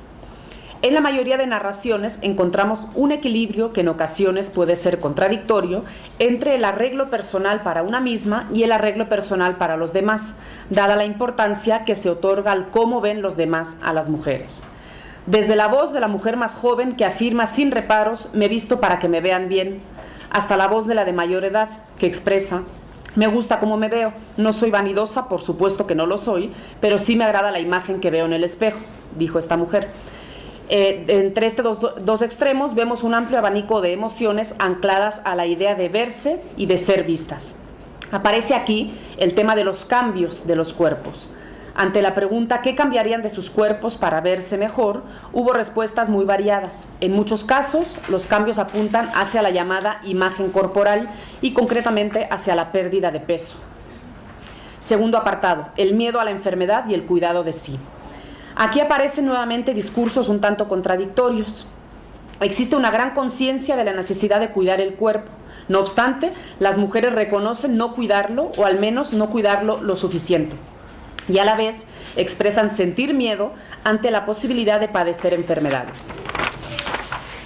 En la mayoría de narraciones encontramos un equilibrio que en ocasiones puede ser contradictorio entre el arreglo personal para una misma y el arreglo personal para los demás, dada la importancia que se otorga al cómo ven los demás a las mujeres. Desde la voz de la mujer más joven que afirma sin reparos, me visto para que me vean bien, hasta la voz de la de mayor edad que expresa, me gusta cómo me veo, no soy vanidosa, por supuesto que no lo soy, pero sí me agrada la imagen que veo en el espejo, dijo esta mujer. Entre estos dos extremos vemos un amplio abanico de emociones ancladas a la idea de verse y de ser vistas. Aparece aquí el tema de los cambios de los cuerpos. Ante la pregunta ¿qué cambiarían de sus cuerpos para verse mejor?, hubo respuestas muy variadas. En muchos casos, los cambios apuntan hacia la llamada imagen corporal y concretamente hacia la pérdida de peso. Segundo apartado, el miedo a la enfermedad y el cuidado de sí. Aquí aparecen nuevamente discursos un tanto contradictorios. Existe una gran conciencia de la necesidad de cuidar el cuerpo. No obstante, las mujeres reconocen no cuidarlo, o al menos no cuidarlo lo suficiente. Y a la vez expresan sentir miedo ante la posibilidad de padecer enfermedades.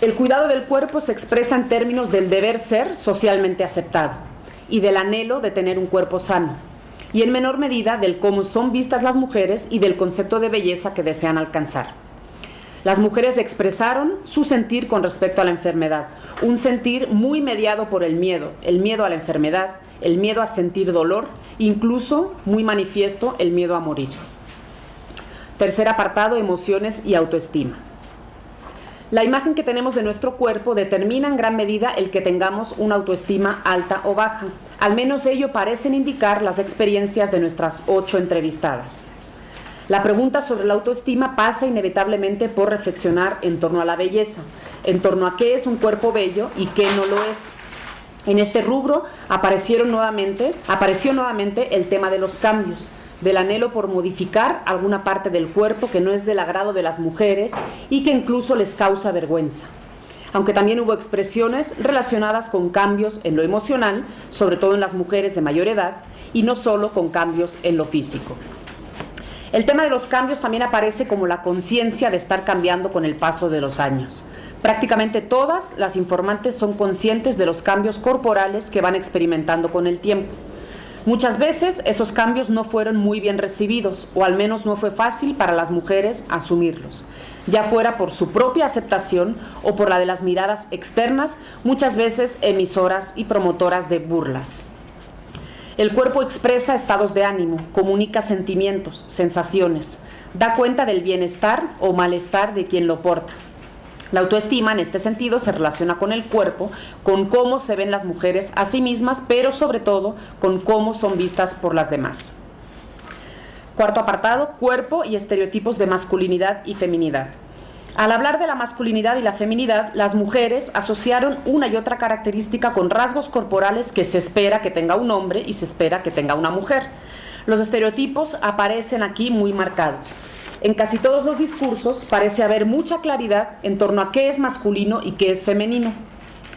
El cuidado del cuerpo se expresa en términos del deber ser socialmente aceptado y del anhelo de tener un cuerpo sano, y en menor medida del cómo son vistas las mujeres y del concepto de belleza que desean alcanzar. Las mujeres expresaron su sentir con respecto a la enfermedad, un sentir muy mediado por el miedo a la enfermedad, el miedo a sentir dolor, incluso muy manifiesto el miedo a morir. Tercer apartado, emociones y autoestima. La imagen que tenemos de nuestro cuerpo determina en gran medida el que tengamos una autoestima alta o baja. Al menos ello parecen indicar las experiencias de nuestras 8 entrevistadas. La pregunta sobre la autoestima pasa inevitablemente por reflexionar en torno a la belleza, en torno a qué es un cuerpo bello y qué no lo es. En este rubro apareció nuevamente el tema de los cambios, del anhelo por modificar alguna parte del cuerpo que no es del agrado de las mujeres y que incluso les causa vergüenza. Aunque también hubo expresiones relacionadas con cambios en lo emocional, sobre todo en las mujeres de mayor edad, y no solo con cambios en lo físico. El tema de los cambios también aparece como la conciencia de estar cambiando con el paso de los años. Prácticamente todas las informantes son conscientes de los cambios corporales que van experimentando con el tiempo. Muchas veces esos cambios no fueron muy bien recibidos, o al menos no fue fácil para las mujeres asumirlos, ya fuera por su propia aceptación o por la de las miradas externas, muchas veces emisoras y promotoras de burlas. El cuerpo expresa estados de ánimo, comunica sentimientos, sensaciones, da cuenta del bienestar o malestar de quien lo porta. La autoestima, en este sentido, se relaciona con el cuerpo, con cómo se ven las mujeres a sí mismas, pero sobre todo con cómo son vistas por las demás. Cuarto apartado, cuerpo y estereotipos de masculinidad y feminidad. Al hablar de la masculinidad y la feminidad, las mujeres asociaron una y otra característica con rasgos corporales que se espera que tenga un hombre y se espera que tenga una mujer. Los estereotipos aparecen aquí muy marcados. En casi todos los discursos parece haber mucha claridad en torno a qué es masculino y qué es femenino.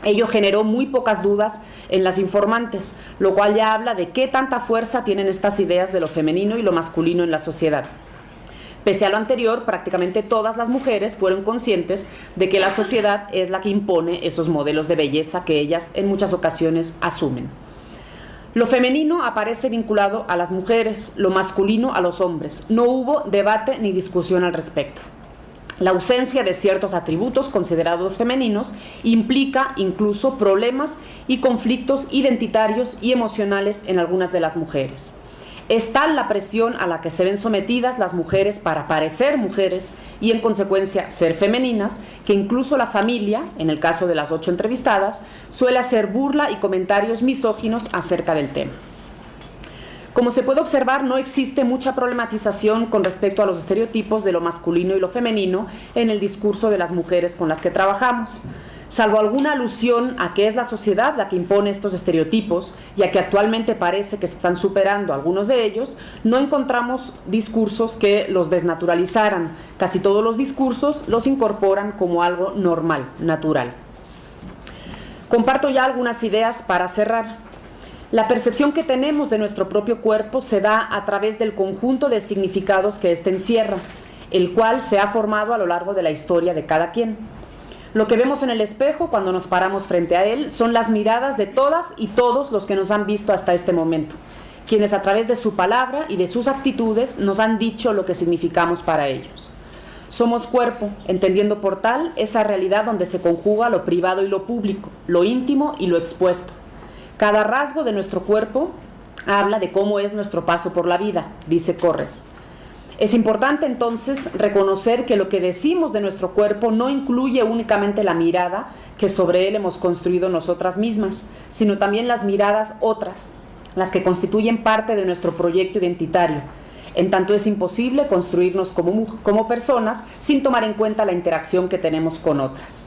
Ello generó muy pocas dudas en las informantes, lo cual ya habla de qué tanta fuerza tienen estas ideas de lo femenino y lo masculino en la sociedad. Pese a lo anterior, prácticamente todas las mujeres fueron conscientes de que la sociedad es la que impone esos modelos de belleza que ellas en muchas ocasiones asumen. Lo femenino aparece vinculado a las mujeres, lo masculino a los hombres. No hubo debate ni discusión al respecto. La ausencia de ciertos atributos considerados femeninos implica incluso problemas y conflictos identitarios y emocionales en algunas de las mujeres. Es tal la presión a la que se ven sometidas las mujeres para parecer mujeres y en consecuencia ser femeninas, que incluso la familia, en el caso de las 8 entrevistadas, suele hacer burla y comentarios misóginos acerca del tema. Como se puede observar, no existe mucha problematización con respecto a los estereotipos de lo masculino y lo femenino en el discurso de las mujeres con las que trabajamos. Salvo alguna alusión a que es la sociedad la que impone estos estereotipos y a que actualmente parece que se están superando algunos de ellos, no encontramos discursos que los desnaturalizaran. Casi todos los discursos los incorporan como algo normal, natural. Comparto ya algunas ideas para cerrar. La percepción que tenemos de nuestro propio cuerpo se da a través del conjunto de significados que éste encierra. el cual se ha formado a lo largo de la historia de cada quien. Lo que vemos en el espejo cuando nos paramos frente a él son las miradas de todas y todos los que nos han visto hasta este momento, quienes a través de su palabra y de sus actitudes nos han dicho lo que significamos para ellos. Somos cuerpo, entendiendo por tal esa realidad donde se conjuga lo privado y lo público, lo íntimo y lo expuesto. Cada rasgo de nuestro cuerpo habla de cómo es nuestro paso por la vida, dice Corres. Es importante entonces reconocer que lo que decimos de nuestro cuerpo no incluye únicamente la mirada que sobre él hemos construido nosotras mismas, sino también las miradas otras, las que constituyen parte de nuestro proyecto identitario. En tanto es imposible construirnos como personas sin tomar en cuenta la interacción que tenemos con otras.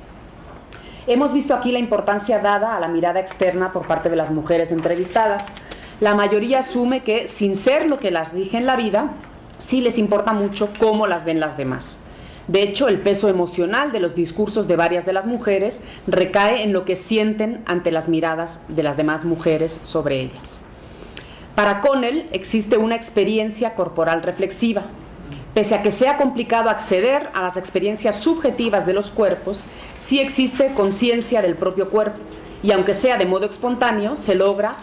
Hemos visto aquí la importancia dada a la mirada externa por parte de las mujeres entrevistadas. La mayoría asume que, sin ser lo que las rige en la vida, sí les importa mucho cómo las ven las demás. De hecho, el peso emocional de los discursos de varias de las mujeres recae en lo que sienten ante las miradas de las demás mujeres sobre ellas. Para Connell existe una experiencia corporal reflexiva. Pese a que sea complicado acceder a las experiencias subjetivas de los cuerpos, sí existe conciencia del propio cuerpo, y aunque sea de modo espontáneo, se logra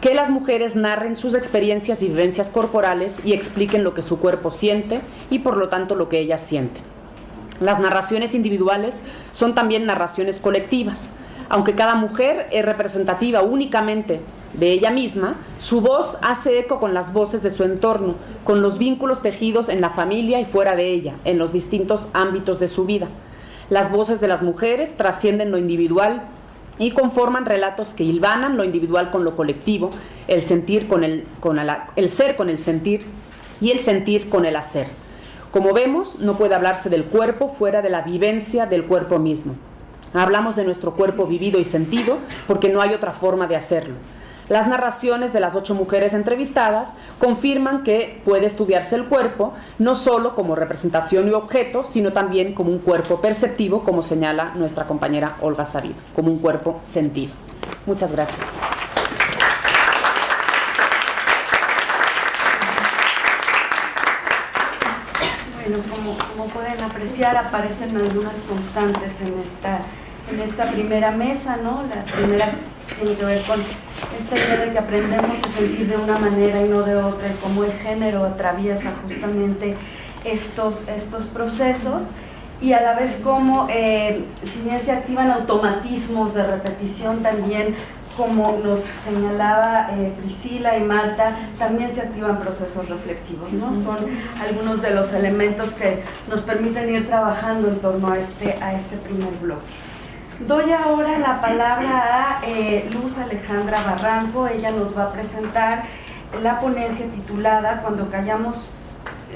que las mujeres narren sus experiencias y vivencias corporales y expliquen lo que su cuerpo siente y por lo tanto lo que ellas sienten. Las narraciones individuales son también narraciones colectivas. Aunque cada mujer es representativa únicamente de ella misma, su voz hace eco con las voces de su entorno, con los vínculos tejidos en la familia y fuera de ella, en los distintos ámbitos de su vida. Las voces de las mujeres trascienden lo individual y conforman relatos que hilvanan lo individual con lo colectivo, el ser con el sentir y el sentir con el hacer. Como vemos, no puede hablarse del cuerpo fuera de la vivencia del cuerpo mismo. Hablamos de nuestro cuerpo vivido y sentido porque no hay otra forma de hacerlo. Las narraciones de las 8 mujeres entrevistadas confirman que puede estudiarse el cuerpo no solo como representación y objeto, sino también como un cuerpo perceptivo, como señala nuestra compañera Olga Sabido, como un cuerpo sentido. Muchas gracias. Bueno, como pueden apreciar, aparecen algunas constantes en esta primera mesa, ¿no? La primera tiene que ver con esta idea de que aprendemos a sentir de una manera y no de otra, y cómo el género atraviesa justamente estos procesos, y a la vez cómo, si bien se activan automatismos de repetición, también, como nos señalaba Priscila y Marta, también se activan procesos reflexivos, ¿no? Son algunos de los elementos que nos permiten ir trabajando en torno a este primer bloque. Doy ahora la palabra a Luz Alejandra Barranco. Ella nos va a presentar la ponencia titulada Cuando callamos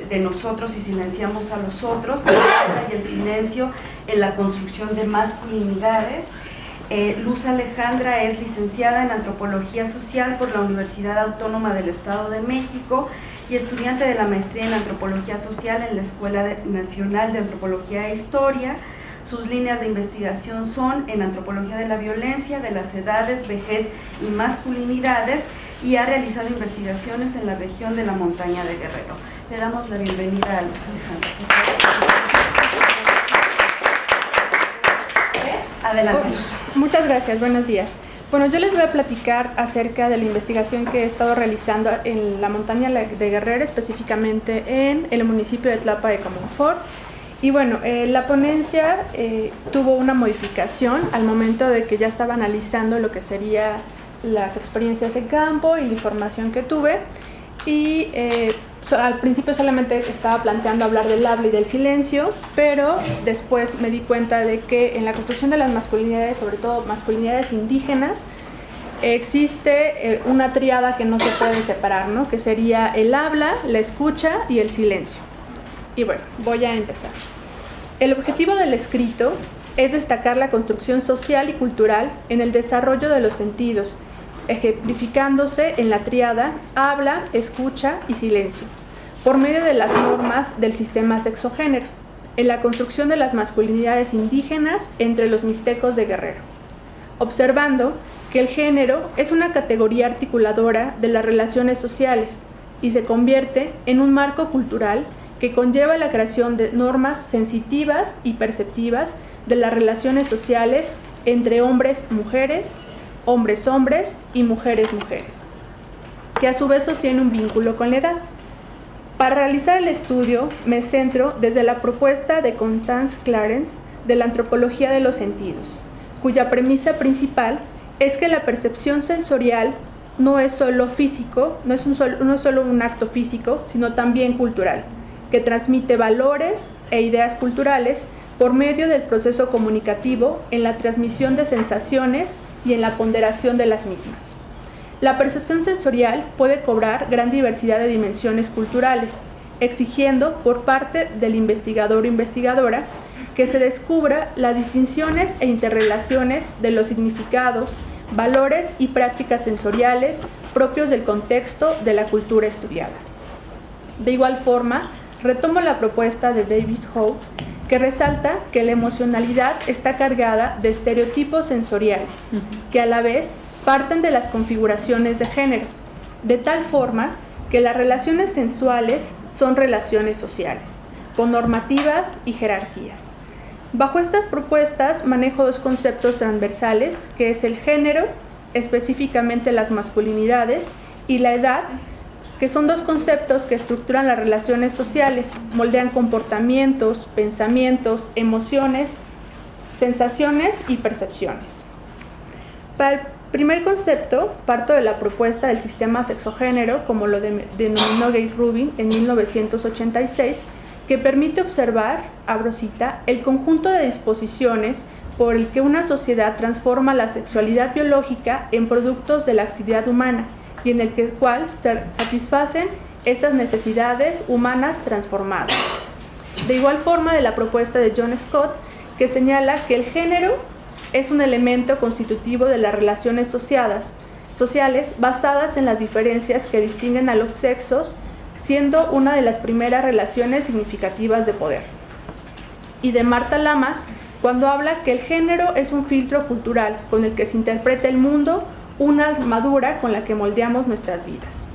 de nosotros y silenciamos a los otros, el habla y el silencio en la construcción de masculinidades. Luz Alejandra es licenciada en Antropología Social por la Universidad Autónoma del Estado de México y estudiante de la maestría en Antropología Social en la Escuela Nacional de Antropología e Historia. Sus líneas de investigación son en Antropología de la Violencia, de las Edades, Vejez y Masculinidades, y ha realizado investigaciones en la región de la Montaña de Guerrero. Le damos la bienvenida a Luz Alejandra. Adelante, Luz. Muchas gracias, buenos días. Bueno, yo les voy a platicar acerca de la investigación que he estado realizando en la Montaña de Guerrero, específicamente en el municipio de Tlapa de Comonfort. Y bueno, la ponencia tuvo una modificación al momento de que ya estaba analizando lo que serían las experiencias en campo y la información que tuve. Y al principio solamente estaba planteando hablar del habla y del silencio, pero después me di cuenta de que en la construcción de las masculinidades, sobre todo masculinidades indígenas, existe una tríada que no se puede separar, ¿no? Que sería el habla, la escucha y el silencio. Y bueno, voy a empezar. El objetivo del escrito es destacar la construcción social y cultural en el desarrollo de los sentidos, ejemplificándose en la tríada habla, escucha y silencio, por medio de las normas del sistema sexogénero, en la construcción de las masculinidades indígenas entre los mixtecos de Guerrero, observando que el género es una categoría articuladora de las relaciones sociales y se convierte en un marco cultural que conlleva la creación de normas sensitivas y perceptivas de las relaciones sociales entre hombres-mujeres, hombres-hombres y mujeres-mujeres, que a su vez sostiene un vínculo con la edad. Para realizar el estudio me centro desde la propuesta de Constance Clarence de la antropología de los sentidos, cuya premisa principal es que la percepción sensorial no es solo físico, no es solo un acto físico, sino también cultural, que transmite valores e ideas culturales por medio del proceso comunicativo en la transmisión de sensaciones y en la ponderación de las mismas. La percepción sensorial puede cobrar gran diversidad de dimensiones culturales, exigiendo por parte del investigador o investigadora que se descubra las distinciones e interrelaciones de los significados, valores y prácticas sensoriales propios del contexto de la cultura estudiada. De igual forma, retomo la propuesta de Davis Holt, que resalta que la emocionalidad está cargada de estereotipos sensoriales, que a la vez parten de las configuraciones de género, de tal forma que las relaciones sensuales son relaciones sociales, con normativas y jerarquías. Bajo estas propuestas manejo dos conceptos transversales, que es el género, específicamente las masculinidades, y la edad, que son dos conceptos que estructuran las relaciones sociales, moldean comportamientos, pensamientos, emociones, sensaciones y percepciones. Para el primer concepto, parto de la propuesta del sistema sexogénero, como lo denominó Gay Rubin en 1986, que permite observar, abro cita, el conjunto de disposiciones por el que una sociedad transforma la sexualidad biológica en productos de la actividad humana y en el cual se satisfacen esas necesidades humanas transformadas. De igual forma, de la propuesta de John Scott, que señala que el género es un elemento constitutivo de las relaciones sociales basadas en las diferencias que distinguen a los sexos, siendo una de las primeras relaciones significativas de poder. Y de Marta Lamas, cuando habla que el género es un filtro cultural con el que se interpreta el mundo, una armadura con la que moldeamos nuestras vidas.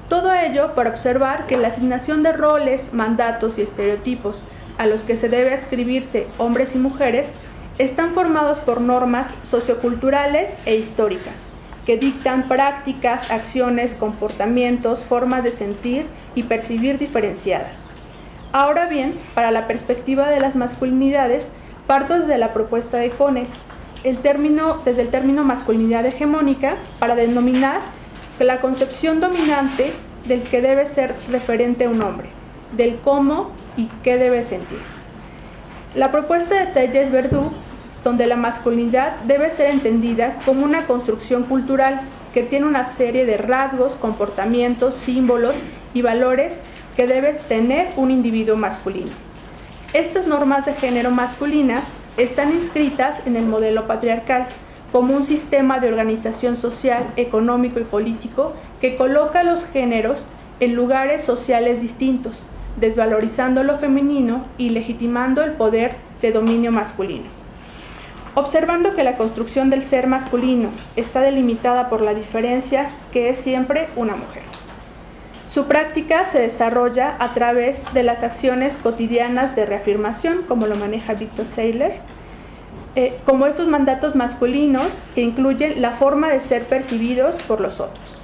Todo ello para observar que la asignación de roles, mandatos y estereotipos a los que se debe adscribirse hombres y mujeres están formados por normas socioculturales e históricas, que dictan prácticas, acciones, comportamientos, formas de sentir y percibir diferenciadas. Ahora bien, para la perspectiva de las masculinidades, parto desde la propuesta de Kohner, desde el término masculinidad hegemónica, para denominar la concepción dominante del que debe ser referente a un hombre, del cómo y qué debe sentir. La propuesta de Telles Verdú, donde la masculinidad debe ser entendida como una construcción cultural que tiene una serie de rasgos, comportamientos, símbolos y valores que debe tener un individuo masculino. Estas normas de género masculinas están inscritas en el modelo patriarcal como un sistema de organización social, económico y político que coloca a los géneros en lugares sociales distintos, desvalorizando lo femenino y legitimando el poder de dominio masculino. Observando que la construcción del ser masculino está delimitada por la diferencia que es siempre una mujer. Su práctica se desarrolla a través de las acciones cotidianas de reafirmación, como lo maneja Victor Seiler, como estos mandatos masculinos que incluyen la forma de ser percibidos por los otros.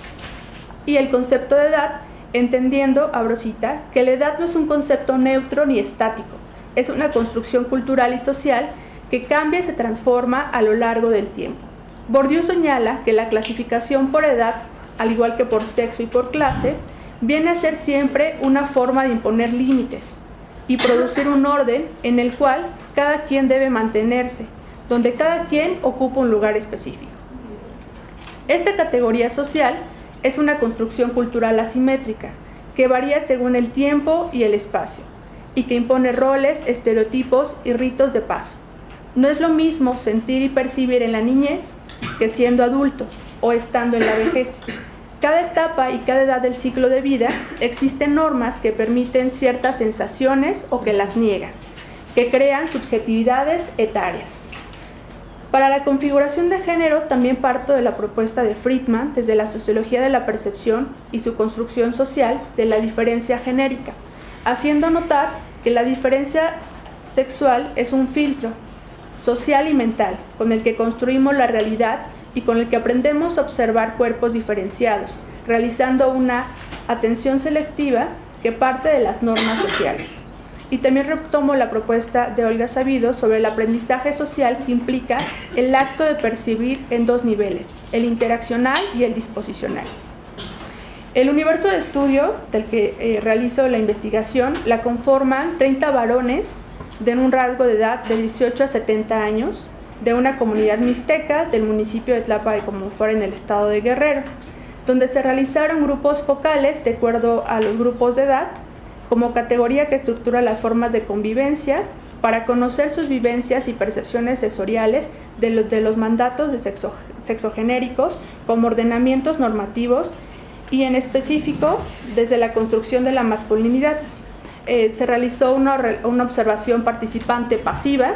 Y el concepto de edad, entendiendo, abro cita, que la edad no es un concepto neutro ni estático, es una construcción cultural y social que cambia y se transforma a lo largo del tiempo. Bourdieu señala que la clasificación por edad, al igual que por sexo y por clase, viene a ser siempre una forma de imponer límites y producir un orden en el cual cada quien debe mantenerse, donde cada quien ocupa un lugar específico. Esta categoría social es una construcción cultural asimétrica que varía según el tiempo y el espacio y que impone roles, estereotipos y ritos de paso. No es lo mismo sentir y percibir en la niñez que siendo adulto o estando en la vejez. Cada etapa y cada edad del ciclo de vida existen normas que permiten ciertas sensaciones o que las niegan, que crean subjetividades etarias. Para la configuración de género también parto de la propuesta de Friedman desde la sociología de la percepción y su construcción social de la diferencia genérica, haciendo notar que la diferencia sexual es un filtro social y mental con el que construimos la realidad y con el que aprendemos a observar cuerpos diferenciados, realizando una atención selectiva que parte de las normas sociales. Y también retomo la propuesta de Olga Sabido sobre el aprendizaje social, que implica el acto de percibir en dos niveles, el interaccional y el disposicional. El universo de estudio del que realizo la investigación la conforman 30 varones de un rango de edad de 18 a 70 años, de una comunidad mixteca del municipio de Tlapa de Comonfort en el estado de Guerrero, donde se realizaron grupos focales de acuerdo a los grupos de edad, como categoría que estructura las formas de convivencia, para conocer sus vivencias y percepciones sensoriales de los mandatos de sexogenéricos como ordenamientos normativos y en específico desde la construcción de la masculinidad. Se realizó una observación participante pasiva,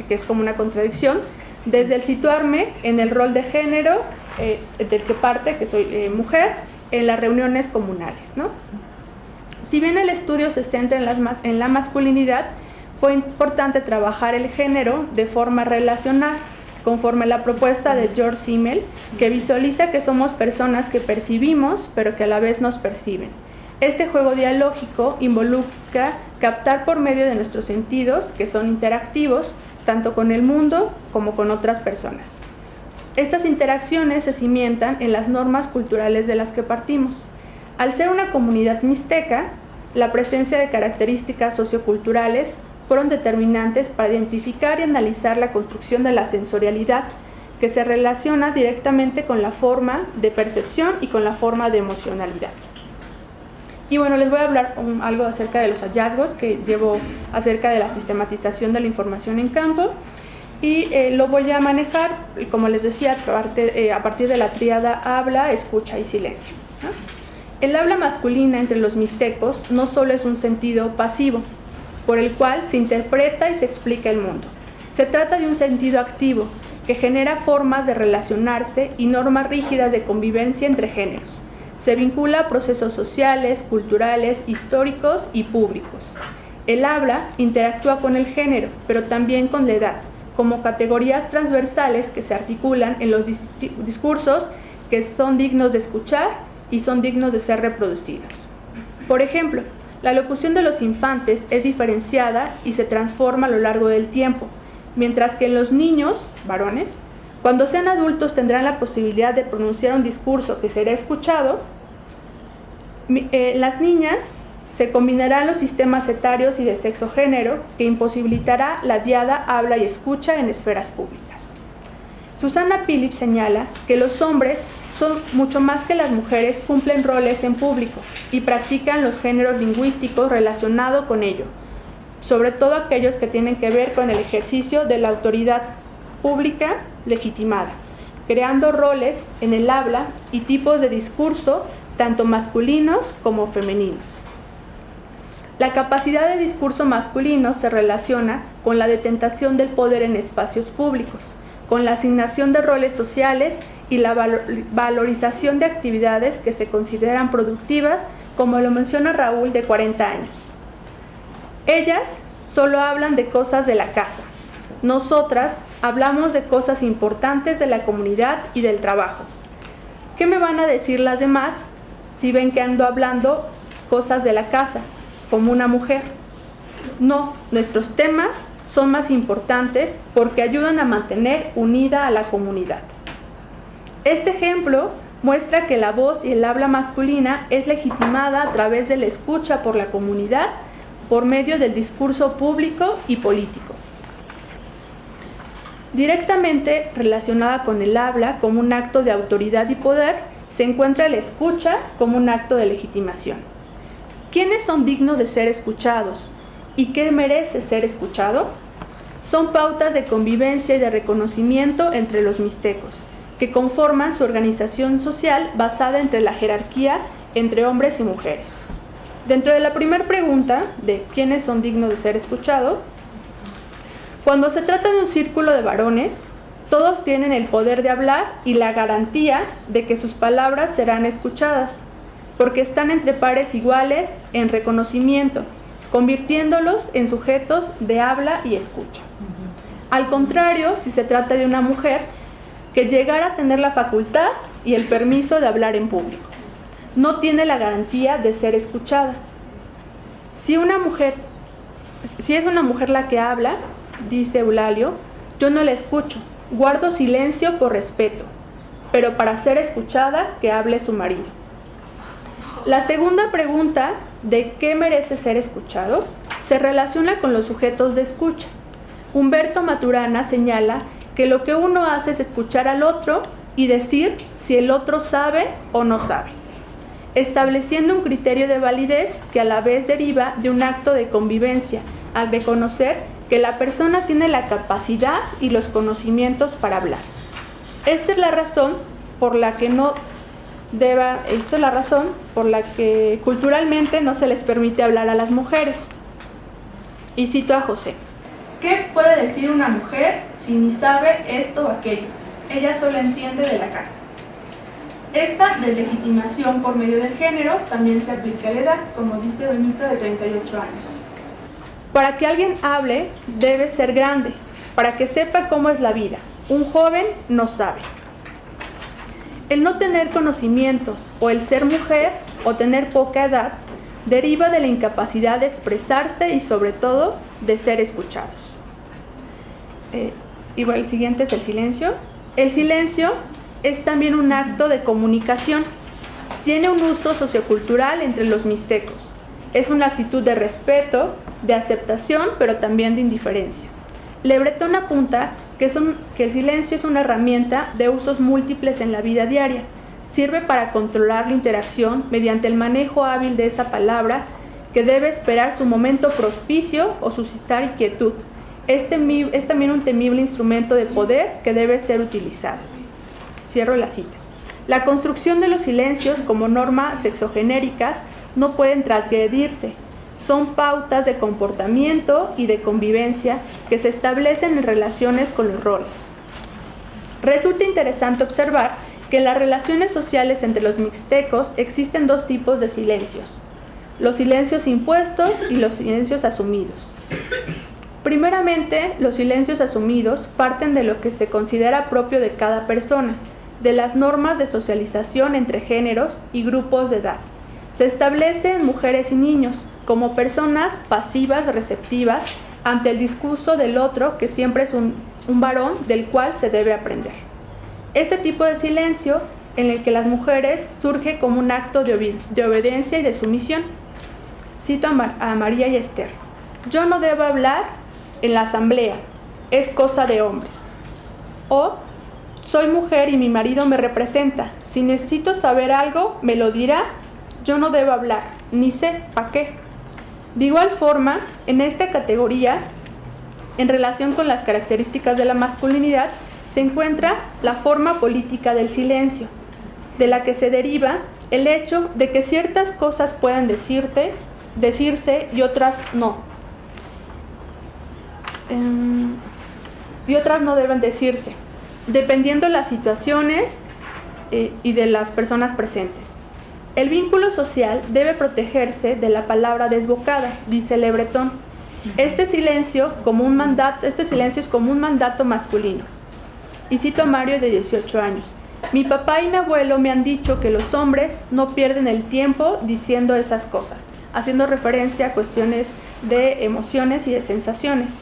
que es como una contradicción, desde el situarme en el rol de género del que parte, que soy mujer, en las reuniones comunales, ¿no? Si bien el estudio se centra en la masculinidad, fue importante trabajar el género de forma relacional, conforme a la propuesta de George Simmel, que visualiza que somos personas que percibimos, pero que a la vez nos perciben. Este juego dialógico involucra captar por medio de nuestros sentidos, que son interactivos, tanto con el mundo como con otras personas. Estas interacciones se cimientan en las normas culturales de las que partimos. Al ser una comunidad mixteca, la presencia de características socioculturales fueron determinantes para identificar y analizar la construcción de la sensorialidad, que se relaciona directamente con la forma de percepción y con la forma de emocionalidad. Y bueno, les voy a hablar algo acerca de los hallazgos que llevo acerca de la sistematización de la información en campo, y lo voy a manejar, como les decía, a partir de la tríada habla, escucha y silencio, ¿no? El habla masculina entre los mixtecos no solo es un sentido pasivo, por el cual se interpreta y se explica el mundo. Se trata de un sentido activo, que genera formas de relacionarse y normas rígidas de convivencia entre géneros. Se vincula a procesos sociales, culturales, históricos y públicos. El habla interactúa con el género, pero también con la edad, como categorías transversales que se articulan en los discursos que son dignos de escuchar y son dignos de ser reproducidos. Por ejemplo, la locución de los infantes es diferenciada y se transforma a lo largo del tiempo, mientras que en los niños, varones, cuando sean adultos tendrán la posibilidad de pronunciar un discurso que será escuchado. Las niñas se combinarán los sistemas etarios y de sexo-género, que imposibilitará la diada habla y escucha en esferas públicas. Susana Phillips señala que los hombres son mucho más que las mujeres, cumplen roles en público y practican los géneros lingüísticos relacionados con ello, sobre todo aquellos que tienen que ver con el ejercicio de la autoridad pública legitimada, creando roles en el habla y tipos de discurso tanto masculinos como femeninos. La capacidad de discurso masculino se relaciona con la detentación del poder en espacios públicos, con la asignación de roles sociales y la valorización de actividades que se consideran productivas, como lo menciona Raúl, de 40 años. Ellas solo hablan de cosas de la casa. Nosotras hablamos de cosas importantes de la comunidad y del trabajo. ¿Qué me van a decir las demás si ven que ando hablando cosas de la casa, como una mujer? No, nuestros temas son más importantes porque ayudan a mantener unida a la comunidad. Este ejemplo muestra que la voz y el habla masculina es legitimada a través de la escucha por la comunidad por medio del discurso público y político. Directamente relacionada con el habla como un acto de autoridad y poder, se encuentra la escucha como un acto de legitimación. ¿Quiénes son dignos de ser escuchados? ¿Y qué merece ser escuchado? Son pautas de convivencia y de reconocimiento entre los mixtecos, que conforman su organización social basada entre la jerarquía entre hombres y mujeres. Dentro de la primera pregunta, de quiénes son dignos de ser escuchados, cuando se trata de un círculo de varones, todos tienen el poder de hablar y la garantía de que sus palabras serán escuchadas, porque están entre pares iguales en reconocimiento, convirtiéndolos en sujetos de habla y escucha. Al contrario, si se trata de una mujer que llegara a tener la facultad y el permiso de hablar en público, no tiene la garantía de ser escuchada. Si es una mujer la que habla, dice Eulalio, yo no la escucho, guardo silencio por respeto, pero para ser escuchada, que hable su marido. La segunda pregunta, ¿de qué merece ser escuchado?, se relaciona con los sujetos de escucha. Humberto Maturana señala que lo que uno hace es escuchar al otro y decir si el otro sabe o no sabe, estableciendo un criterio de validez que a la vez deriva de un acto de convivencia, al reconocer que la persona tiene la capacidad y los conocimientos para hablar. Esta es la razón por la que culturalmente no se les permite hablar a las mujeres. Y cito a José: ¿qué puede decir una mujer si ni sabe esto o aquello? Ella solo entiende de la casa. Esta deslegitimación por medio del género también se aplica a la edad, como dice Benito, de 38 años. Para que alguien hable, debe ser grande, para que sepa cómo es la vida. Un joven no sabe. El no tener conocimientos o el ser mujer o tener poca edad deriva de la incapacidad de expresarse y sobre todo de ser escuchados. El siguiente es el silencio. El silencio es también un acto de comunicación. Tiene un uso sociocultural entre los mixtecos. Es una actitud de respeto, de aceptación, pero también de indiferencia. Le Breton apunta que el silencio es una herramienta de usos múltiples en la vida diaria. Sirve para controlar la interacción mediante el manejo hábil de esa palabra que debe esperar su momento propicio o suscitar inquietud. Es también un temible instrumento de poder que debe ser utilizado. Cierro la cita. La construcción de los silencios como normas sexogenéricas no pueden transgredirse. Son pautas de comportamiento y de convivencia que se establecen en relaciones con los roles. Resulta interesante observar que en las relaciones sociales entre los mixtecos existen dos tipos de silencios: los silencios impuestos y los silencios asumidos. Primeramente, los silencios asumidos parten de lo que se considera propio de cada persona, de las normas de socialización entre géneros y grupos de edad. Se establecen mujeres y niños como personas pasivas, receptivas ante el discurso del otro, que siempre es un varón del cual se debe aprender. Este tipo de silencio, en el que las mujeres surge como un acto de obediencia y de sumisión. Cito a María y Esther: yo no debo hablar en la asamblea, es cosa de hombres. O soy mujer y mi marido me representa, si necesito saber algo me lo dirá, yo no debo hablar, ni sé para qué. De igual forma, en esta categoría, en relación con las características de la masculinidad, se encuentra la forma política del silencio, de la que se deriva el hecho de que ciertas cosas pueden decirse y otras no. Y otras no deben decirse, dependiendo de las situaciones y de las personas presentes. El vínculo social debe protegerse de la palabra desbocada, dice Le Breton. Este silencio es como un mandato masculino. Y cito a Mario, de 18 años: mi papá y mi abuelo me han dicho que los hombres no pierden el tiempo diciendo esas cosas, haciendo referencia a cuestiones de emociones y de sensaciones.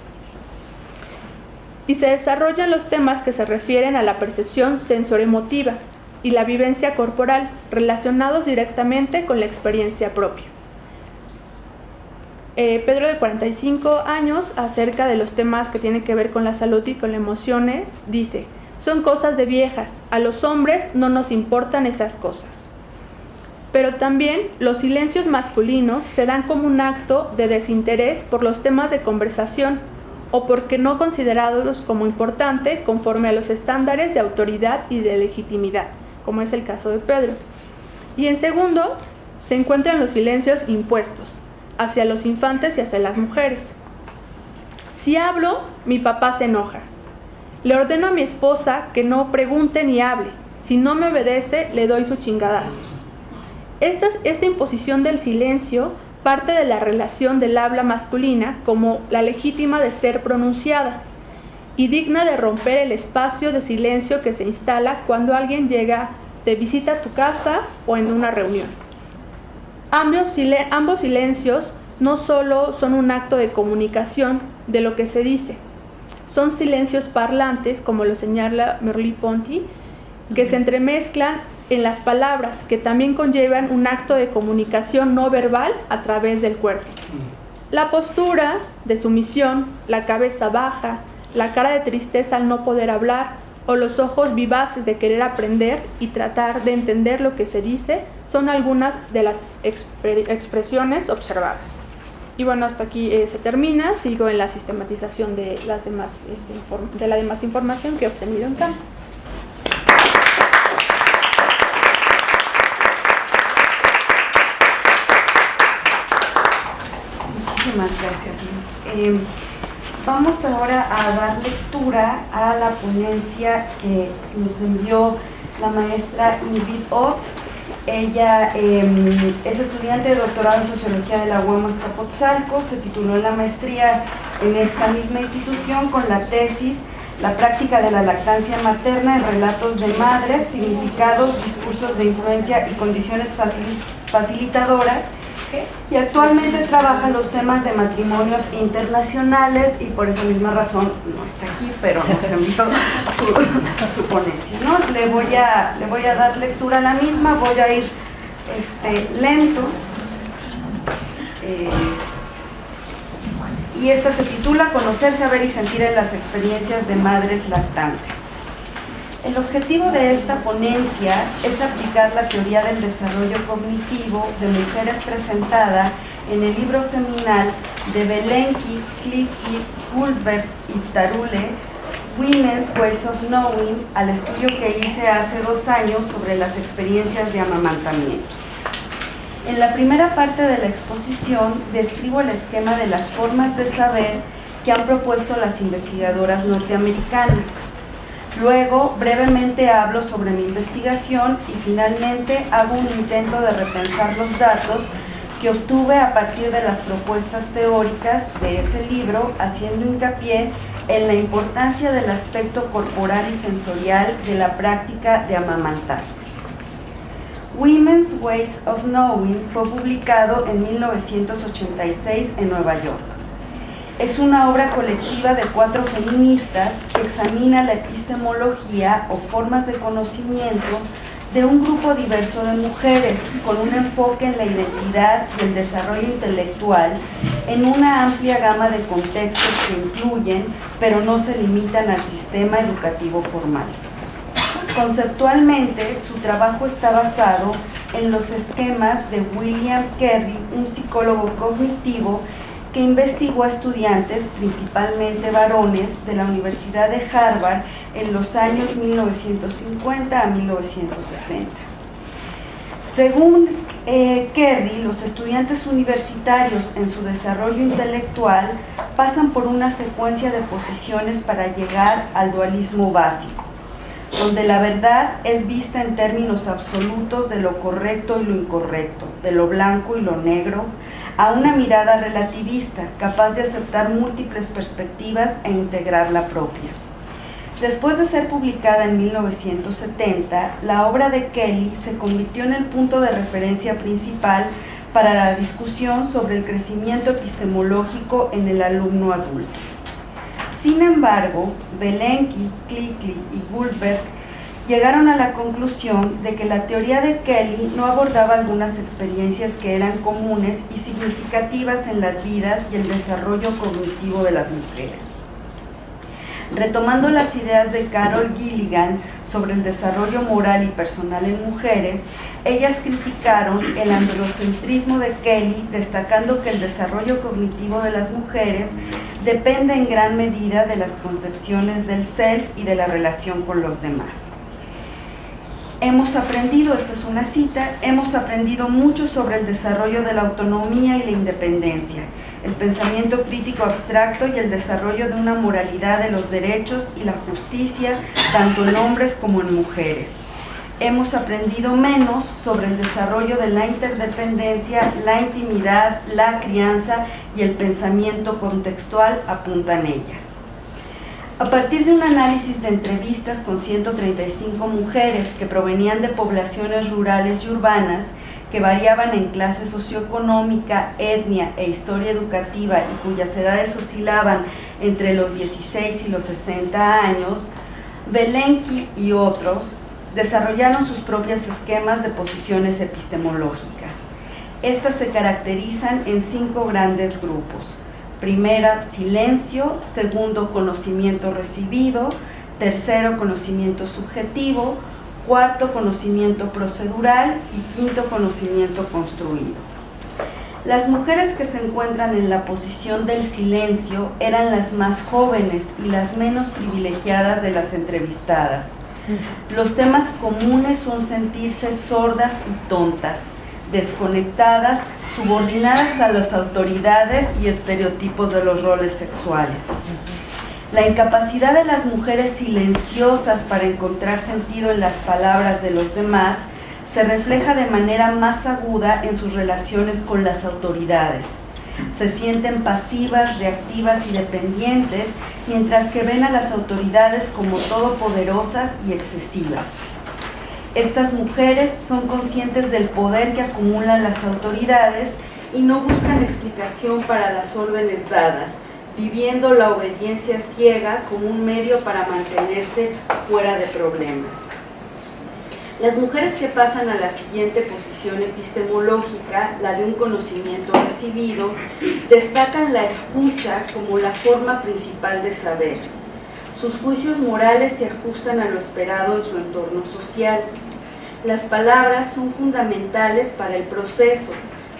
Y se desarrollan los temas que se refieren a la percepción sensorioemotiva y la vivencia corporal, relacionados directamente con la experiencia propia. Pedro, de 45 años, acerca de los temas que tienen que ver con la salud y con las emociones, dice: son cosas de viejas, a los hombres no nos importan esas cosas. Pero también los silencios masculinos se dan como un acto de desinterés por los temas de conversación, o porque no considerados como importante conforme a los estándares de autoridad y de legitimidad, como es el caso de Pedro. Y en segundo, se encuentran los silencios impuestos, hacia los infantes y hacia las mujeres. Si hablo, mi papá se enoja. Le ordeno a mi esposa que no pregunte ni hable. Si no me obedece, le doy sus chingadazos. Esta imposición del silencio parte de la relación del habla masculina como la legítima de ser pronunciada y digna de romper el espacio de silencio que se instala cuando alguien llega de visita a tu casa o en una reunión. Ambos silencios no solo son un acto de comunicación de lo que se dice, son silencios parlantes, como lo señala Merleau-Ponty, que se entremezclan en las palabras, que también conllevan un acto de comunicación no verbal a través del cuerpo. La postura de sumisión, la cabeza baja, la cara de tristeza al no poder hablar o los ojos vivaces de querer aprender y tratar de entender lo que se dice son algunas de las expresiones observadas. Y bueno, hasta aquí se termina. Sigo en la sistematización de la demás información que he obtenido en campo. Muchísimas gracias, Luis. Vamos ahora a dar lectura a la ponencia que nos envió la maestra Ingrid Ots. Ella es estudiante de doctorado en Sociología de la UAM Azcapotzalco, se tituló en la maestría en esta misma institución con la tesis La práctica de la lactancia materna en relatos de madres, significados, discursos de influencia y condiciones facilitadoras, y actualmente trabaja los temas de matrimonios internacionales y por esa misma razón no está aquí, pero nos envió su ponencia, ¿no? Le voy a dar lectura a la misma, voy a ir lento. Y esta se titula Conocer, saber y sentir en las experiencias de madres lactantes. El objetivo de esta ponencia es aplicar la teoría del desarrollo cognitivo de mujeres presentada en el libro seminal de Belenky, Clicky, Goldberg y Tarule, Women's Ways of Knowing, al estudio que hice hace 2 años sobre las experiencias de amamantamiento. En la primera parte de la exposición describo el esquema de las formas de saber que han propuesto las investigadoras norteamericanas. Luego, brevemente hablo sobre mi investigación y finalmente hago un intento de repensar los datos que obtuve a partir de las propuestas teóricas de ese libro, haciendo hincapié en la importancia del aspecto corporal y sensorial de la práctica de amamantar. Women's Ways of Knowing fue publicado en 1986 en Nueva York. Es una obra colectiva de 4 feministas que examina la epistemología o formas de conocimiento de un grupo diverso de mujeres con un enfoque en la identidad y el desarrollo intelectual en una amplia gama de contextos que incluyen, pero no se limitan al sistema educativo formal. Conceptualmente, su trabajo está basado en los esquemas de William Carey, un psicólogo cognitivo que investigó a estudiantes, principalmente varones, de la Universidad de Harvard en los años 1950 a 1960. Según Carey, los estudiantes universitarios en su desarrollo intelectual pasan por una secuencia de posiciones para llegar al dualismo básico, donde la verdad es vista en términos absolutos de lo correcto y lo incorrecto, de lo blanco y lo negro, a una mirada relativista, capaz de aceptar múltiples perspectivas e integrar la propia. Después de ser publicada en 1970, la obra de Kelly se convirtió en el punto de referencia principal para la discusión sobre el crecimiento epistemológico en el alumno adulto. Sin embargo, Belenky, Clicky y Goldberg llegaron a la conclusión de que la teoría de Kelly no abordaba algunas experiencias que eran comunes y significativas en las vidas y el desarrollo cognitivo de las mujeres. Retomando las ideas de Carol Gilligan sobre el desarrollo moral y personal en mujeres, ellas criticaron el androcentrismo de Kelly, destacando que el desarrollo cognitivo de las mujeres depende en gran medida de las concepciones del self y de la relación con los demás. Hemos aprendido, esta es una cita, hemos aprendido mucho sobre el desarrollo de la autonomía y la independencia, el pensamiento crítico abstracto y el desarrollo de una moralidad de los derechos y la justicia, tanto en hombres como en mujeres. hemos aprendido menos sobre el desarrollo de la interdependencia, la intimidad, la crianza y el pensamiento contextual, apuntan ellas. A partir de un análisis de entrevistas con 135 mujeres que provenían de poblaciones rurales y urbanas, que variaban en clase socioeconómica, etnia e historia educativa y cuyas edades oscilaban entre los 16 y los 60 años, Belenky y otros desarrollaron sus propios esquemas de posiciones epistemológicas. Estas se caracterizan en 5 grandes grupos. Primera, silencio. Segundo, conocimiento recibido. Tercero, conocimiento subjetivo. Cuarto, conocimiento procedural. Y quinto, conocimiento construido. Las mujeres que se encuentran en la posición del silencio eran las más jóvenes y las menos privilegiadas de las entrevistadas. Los temas comunes son sentirse sordas y tontas, desconectadas, subordinadas a las autoridades y estereotipos de los roles sexuales. La incapacidad de las mujeres silenciosas para encontrar sentido en las palabras de los demás se refleja de manera más aguda en sus relaciones con las autoridades. Se sienten pasivas, reactivas y dependientes, mientras que ven a las autoridades como todopoderosas y excesivas. Estas mujeres son conscientes del poder que acumulan las autoridades y no buscan explicación para las órdenes dadas, viviendo la obediencia ciega como un medio para mantenerse fuera de problemas. Las mujeres que pasan a la siguiente posición epistemológica, la de un conocimiento recibido, destacan la escucha como la forma principal de saber. Sus juicios morales se ajustan a lo esperado en su entorno social. Las palabras son fundamentales para el proceso,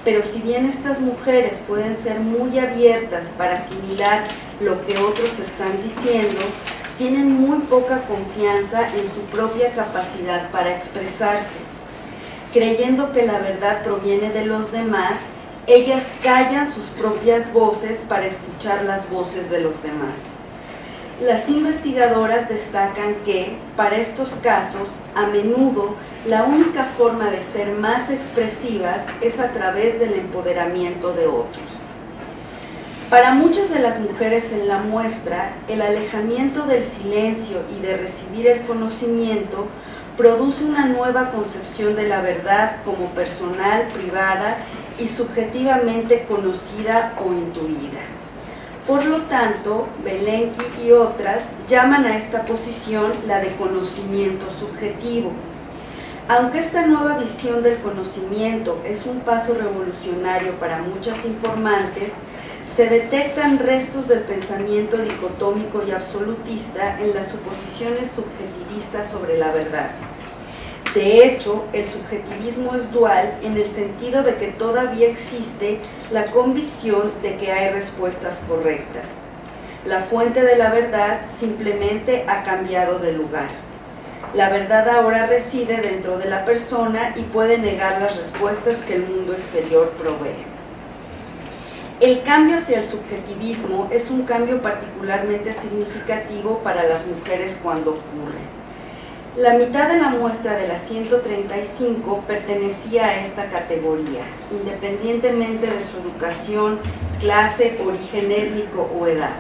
pero si bien estas mujeres pueden ser muy abiertas para asimilar lo que otros están diciendo, tienen muy poca confianza en su propia capacidad para expresarse. Creyendo que la verdad proviene de los demás, ellas callan sus propias voces para escuchar las voces de los demás. Las investigadoras destacan que, para estos casos, a menudo la única forma de ser más expresivas es a través del empoderamiento de otros. Para muchas de las mujeres en la muestra, el alejamiento del silencio y de recibir el conocimiento produce una nueva concepción de la verdad como personal, privada y subjetivamente conocida o intuida. Por lo tanto, Belenky y otras llaman a esta posición la de conocimiento subjetivo. Aunque esta nueva visión del conocimiento es un paso revolucionario para muchas informantes, se detectan restos del pensamiento dicotómico y absolutista en las suposiciones subjetivistas sobre la verdad. De hecho, el subjetivismo es dual en el sentido de que todavía existe la convicción de que hay respuestas correctas. La fuente de la verdad simplemente ha cambiado de lugar. La verdad ahora reside dentro de la persona y puede negar las respuestas que el mundo exterior provee. El cambio hacia el subjetivismo es un cambio particularmente significativo para las mujeres cuando ocurre. La mitad de la muestra de las 135 pertenecía a esta categoría, independientemente de su educación, clase, origen étnico o edad.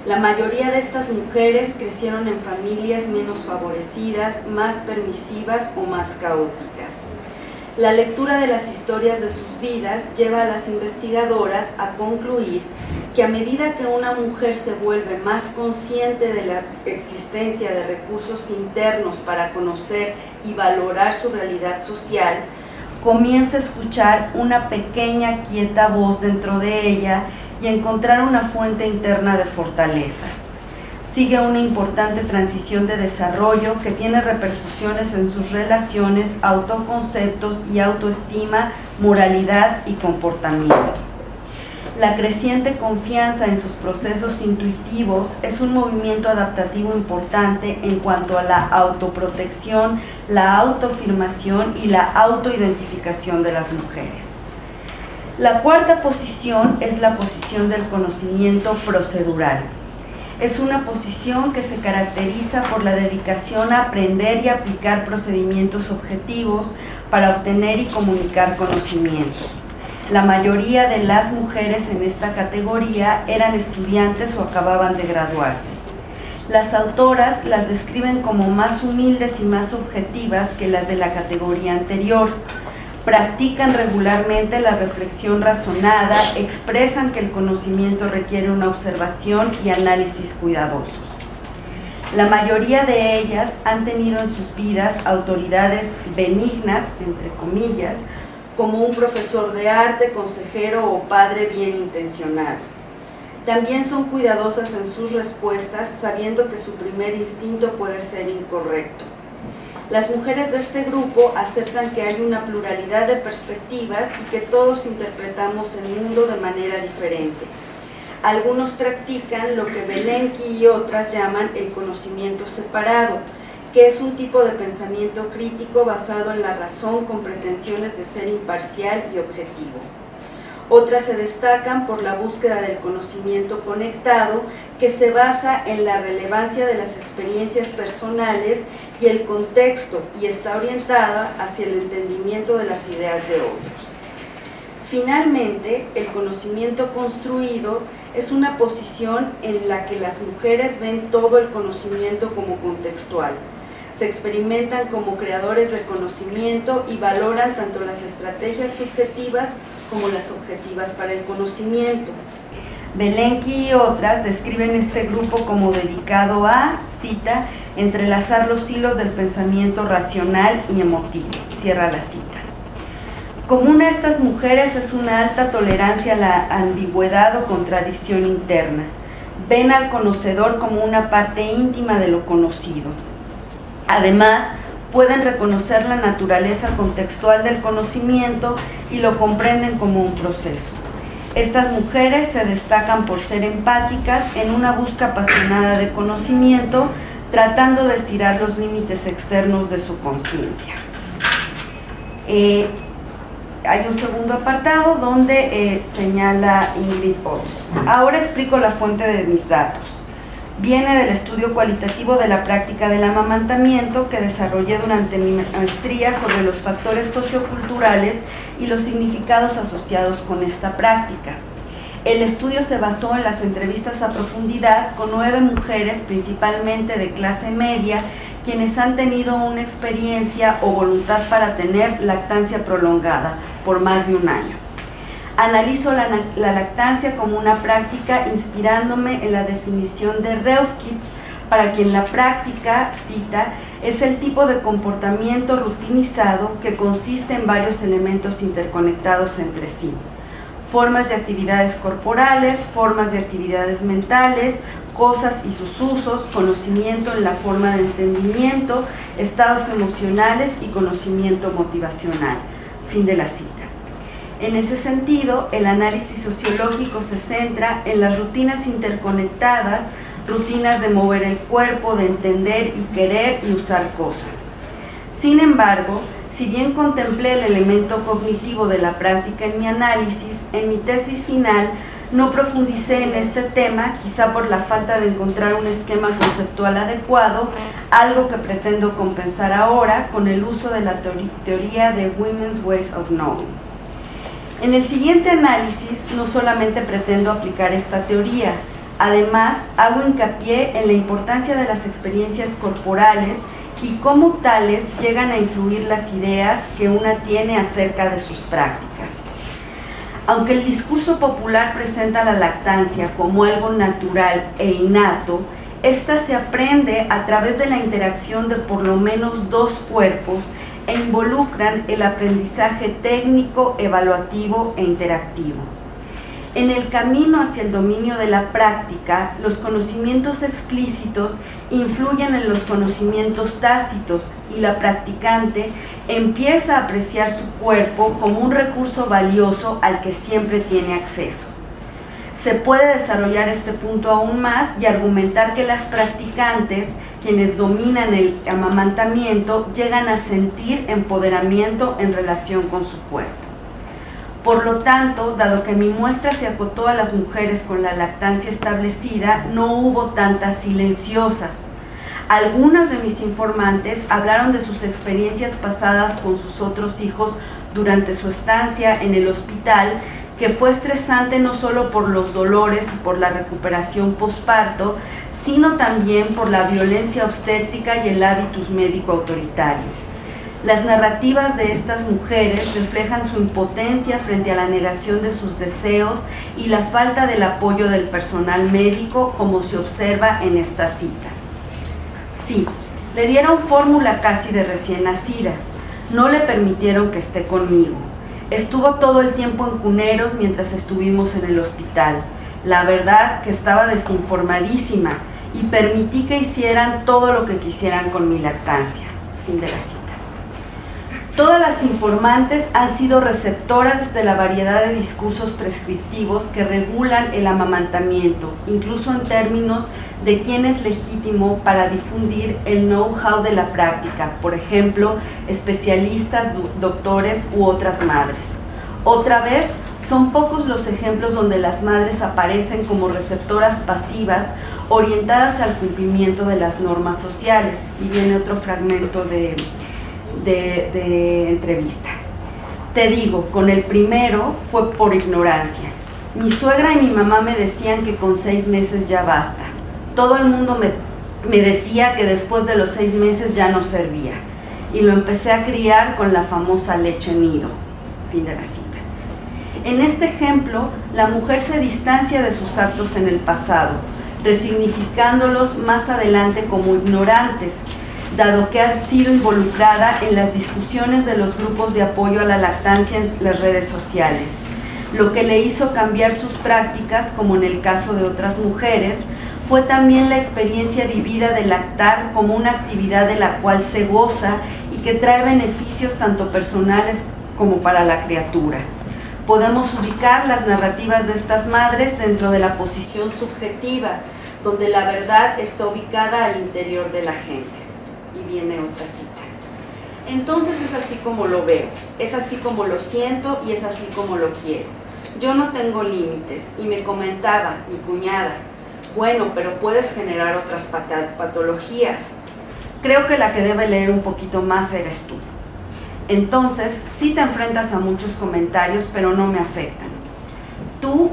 La mayoría de estas mujeres crecieron en familias menos favorecidas, más permisivas o más caóticas. La lectura de las historias de sus vidas lleva a las investigadoras a concluir que a medida que una mujer se vuelve más consciente de la existencia de recursos internos para conocer y valorar su realidad social, comienza a escuchar una pequeña, quieta voz dentro de ella y a encontrar una fuente interna de fortaleza. Sigue una importante transición de desarrollo que tiene repercusiones en sus relaciones, autoconceptos y autoestima, moralidad y comportamiento. La creciente confianza en sus procesos intuitivos es un movimiento adaptativo importante en cuanto a la autoprotección, la autoafirmación y la autoidentificación de las mujeres. La cuarta posición es la posición del conocimiento procedural. Es una posición que se caracteriza por la dedicación a aprender y aplicar procedimientos objetivos para obtener y comunicar conocimiento. La mayoría de las mujeres en esta categoría eran estudiantes o acababan de graduarse. Las autoras las describen como más humildes y más objetivas que las de la categoría anterior. Practican regularmente la reflexión razonada, expresan que el conocimiento requiere una observación y análisis cuidadosos. La mayoría de ellas han tenido en sus vidas autoridades benignas, entre comillas, como un profesor de arte, consejero o padre bien intencionado. También son cuidadosas en sus respuestas, sabiendo que su primer instinto puede ser incorrecto. Las mujeres de este grupo aceptan que hay una pluralidad de perspectivas y que todos interpretamos el mundo de manera diferente. Algunos practican lo que Belenky y otras llaman el conocimiento separado, que es un tipo de pensamiento crítico basado en la razón con pretensiones de ser imparcial y objetivo. Otras se destacan por la búsqueda del conocimiento conectado, que se basa en la relevancia de las experiencias personales y el contexto y está orientada hacia el entendimiento de las ideas de otros. Finalmente, el conocimiento construido es una posición en la que las mujeres ven todo el conocimiento como contextual. Se experimentan como creadores de conocimiento y valoran tanto las estrategias subjetivas como las objetivas para el conocimiento. Belenky y otras describen este grupo como dedicado a, cita, entrelazar los hilos del pensamiento racional y emotivo, cierra la cita. Común a estas mujeres es una alta tolerancia a la ambigüedad o contradicción interna. Ven al conocedor como una parte íntima de lo conocido. Además, pueden reconocer la naturaleza contextual del conocimiento y lo comprenden como un proceso. Estas mujeres se destacan por ser empáticas en una búsqueda apasionada de conocimiento, tratando de estirar los límites externos de su conciencia. Hay un segundo apartado donde señala Ingrid Oz. Ahora explico la fuente de mis datos. Viene del estudio cualitativo de la práctica del amamantamiento que desarrollé durante mi maestría sobre los factores socioculturales y los significados asociados con esta práctica. El estudio se basó en las entrevistas a profundidad con 9 mujeres, principalmente de clase media, quienes han tenido una experiencia o voluntad para tener lactancia prolongada por más de un año. Analizo la lactancia como una práctica inspirándome en la definición de Reufkitz, para quien la práctica, cita, es el tipo de comportamiento rutinizado que consiste en varios elementos interconectados entre sí. Formas de actividades corporales, formas de actividades mentales, cosas y sus usos, conocimiento en la forma de entendimiento, estados emocionales y conocimiento motivacional. Fin de la cita. En ese sentido, el análisis sociológico se centra en las rutinas interconectadas, rutinas de mover el cuerpo, de entender y querer y usar cosas. Sin embargo, si bien contemplé el elemento cognitivo de la práctica en mi análisis, en mi tesis final no profundicé en este tema, quizá por la falta de encontrar un esquema conceptual adecuado, algo que pretendo compensar ahora con el uso de la teoría de Women's Ways of Knowing. En el siguiente análisis no solamente pretendo aplicar esta teoría, además hago hincapié en la importancia de las experiencias corporales y cómo tales llegan a influir las ideas que una tiene acerca de sus prácticas. Aunque el discurso popular presenta la lactancia como algo natural e innato, esta se aprende a través de la interacción de por lo menos 2 cuerpos e involucran el aprendizaje técnico, evaluativo e interactivo. En el camino hacia el dominio de la práctica, los conocimientos explícitos influyen en los conocimientos tácitos y la practicante empieza a apreciar su cuerpo como un recurso valioso al que siempre tiene acceso. Se puede desarrollar este punto aún más y argumentar que las practicantes, quienes dominan el amamantamiento, llegan a sentir empoderamiento en relación con su cuerpo. Por lo tanto, dado que mi muestra se acotó a las mujeres con la lactancia establecida, no hubo tantas silenciosas. Algunas de mis informantes hablaron de sus experiencias pasadas con sus otros hijos durante su estancia en el hospital, que fue estresante no solo por los dolores y por la recuperación posparto, sino también por la violencia obstétrica y el hábitus médico autoritario. Las narrativas de estas mujeres reflejan su impotencia frente a la negación de sus deseos y la falta del apoyo del personal médico, como se observa en esta cita. Sí, le dieron fórmula casi de recién nacida. No le permitieron que esté conmigo. Estuvo todo el tiempo en cuneros mientras estuvimos en el hospital. La verdad que estaba desinformadísima y permití que hicieran todo lo que quisieran con mi lactancia. Fin de la cita. Todas las informantes han sido receptoras de la variedad de discursos prescriptivos que regulan el amamantamiento, incluso en términos de quién es legítimo para difundir el know-how de la práctica, por ejemplo, especialistas, doctores u otras madres. Otra vez, son pocos los ejemplos donde las madres aparecen como receptoras pasivas orientadas al cumplimiento de las normas sociales. Y viene otro fragmento de entrevista. Te digo, con el primero fue por ignorancia. Mi suegra y mi mamá me decían que con 6 meses ya basta. Todo el mundo me decía que después de los 6 meses ya no servía. Y lo empecé a criar con la famosa leche nido. Fin de la cita. En este ejemplo, la mujer se distancia de sus actos en el pasado, resignificándolos más adelante como ignorantes, dado que ha sido involucrada en las discusiones de los grupos de apoyo a la lactancia en las redes sociales, lo que le hizo cambiar sus prácticas, como en el caso de otras mujeres. Fue también la experiencia vivida de lactar como una actividad de la cual se goza y que trae beneficios tanto personales como para la criatura. Podemos ubicar las narrativas de estas madres dentro de la posición subjetiva, donde la verdad está ubicada al interior de la gente. Y viene otra cita. Entonces es así como lo veo, es así como lo siento y es así como lo quiero. Yo no tengo límites. Y me comentaba mi cuñada, bueno, pero puedes generar otras patologías. Creo que la que debe leer un poquito más eres tú. Entonces, sí te enfrentas a muchos comentarios, pero no me afectan. Tú,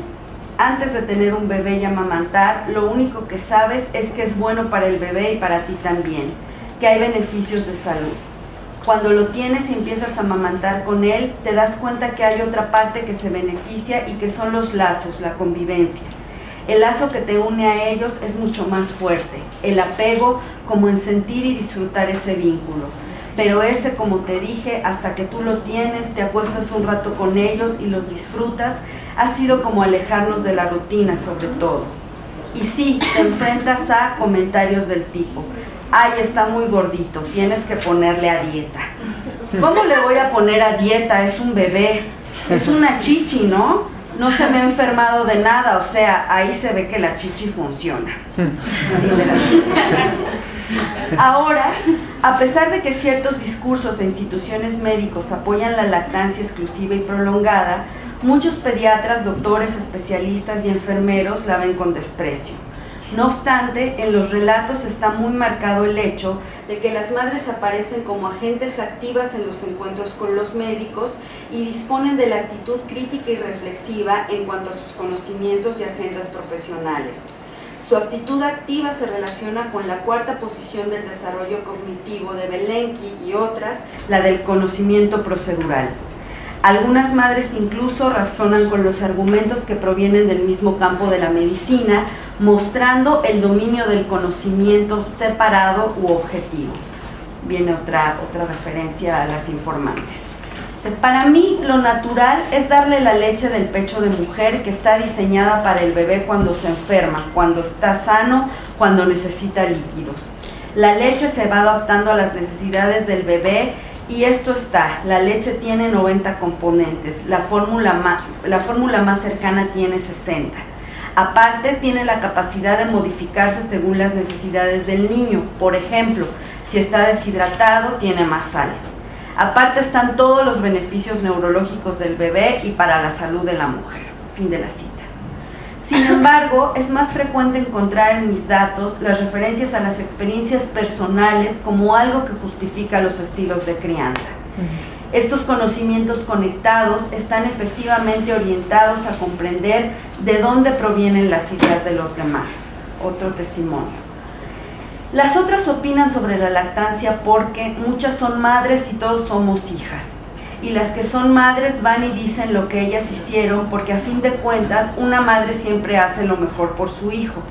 antes de tener un bebé y amamantar, lo único que sabes es que es bueno para el bebé y para ti también, que hay beneficios de salud. Cuando lo tienes y empiezas a amamantar con él, te das cuenta que hay otra parte que se beneficia y que son los lazos, la convivencia. El lazo que te une a ellos es mucho más fuerte, el apego como en sentir y disfrutar ese vínculo. Pero ese, como te dije, hasta que tú lo tienes, te acuestas un rato con ellos y los disfrutas, ha sido como alejarnos de la rutina sobre todo. Y sí, te enfrentas a comentarios del tipo, ay, está muy gordito, tienes que ponerle a dieta. ¿Cómo le voy a poner a dieta? Es un bebé, es una chichi, ¿no? No se me ha enfermado de nada, o sea, ahí se ve que la chichi funciona. Ahora, a pesar de que ciertos discursos e instituciones médicos apoyan la lactancia exclusiva y prolongada, muchos pediatras, doctores, especialistas y enfermeros la ven con desprecio. No obstante, en los relatos está muy marcado el hecho de que las madres aparecen como agentes activas en los encuentros con los médicos y disponen de la actitud crítica y reflexiva en cuanto a sus conocimientos y agendas profesionales. Su actitud activa se relaciona con la cuarta posición del desarrollo cognitivo de Belenky y otras, la del conocimiento procedural. Algunas madres incluso razonan con los argumentos que provienen del mismo campo de la medicina, mostrando el dominio del conocimiento separado u objetivo. Viene otra referencia a las informantes. Para mí, lo natural es darle la leche del pecho de mujer que está diseñada para el bebé cuando se enferma, cuando está sano, cuando necesita líquidos. La leche se va adaptando a las necesidades del bebé. Y esto está, la leche tiene 90 componentes, la fórmula más cercana tiene 60. Aparte, tiene la capacidad de modificarse según las necesidades del niño. Por ejemplo, si está deshidratado, tiene más sal. Aparte están todos los beneficios neurológicos del bebé y para la salud de la mujer. Fin de la cita. Sin embargo, es más frecuente encontrar en mis datos las referencias a las experiencias personales como algo que justifica los estilos de crianza. Estos conocimientos conectados están efectivamente orientados a comprender de dónde provienen las ideas de los demás. Otro testimonio. Las otras opinan sobre la lactancia porque muchas son madres y todos somos hijas. Y las que son madres van y dicen lo que ellas hicieron porque a fin de cuentas una madre siempre hace lo mejor por su hijo.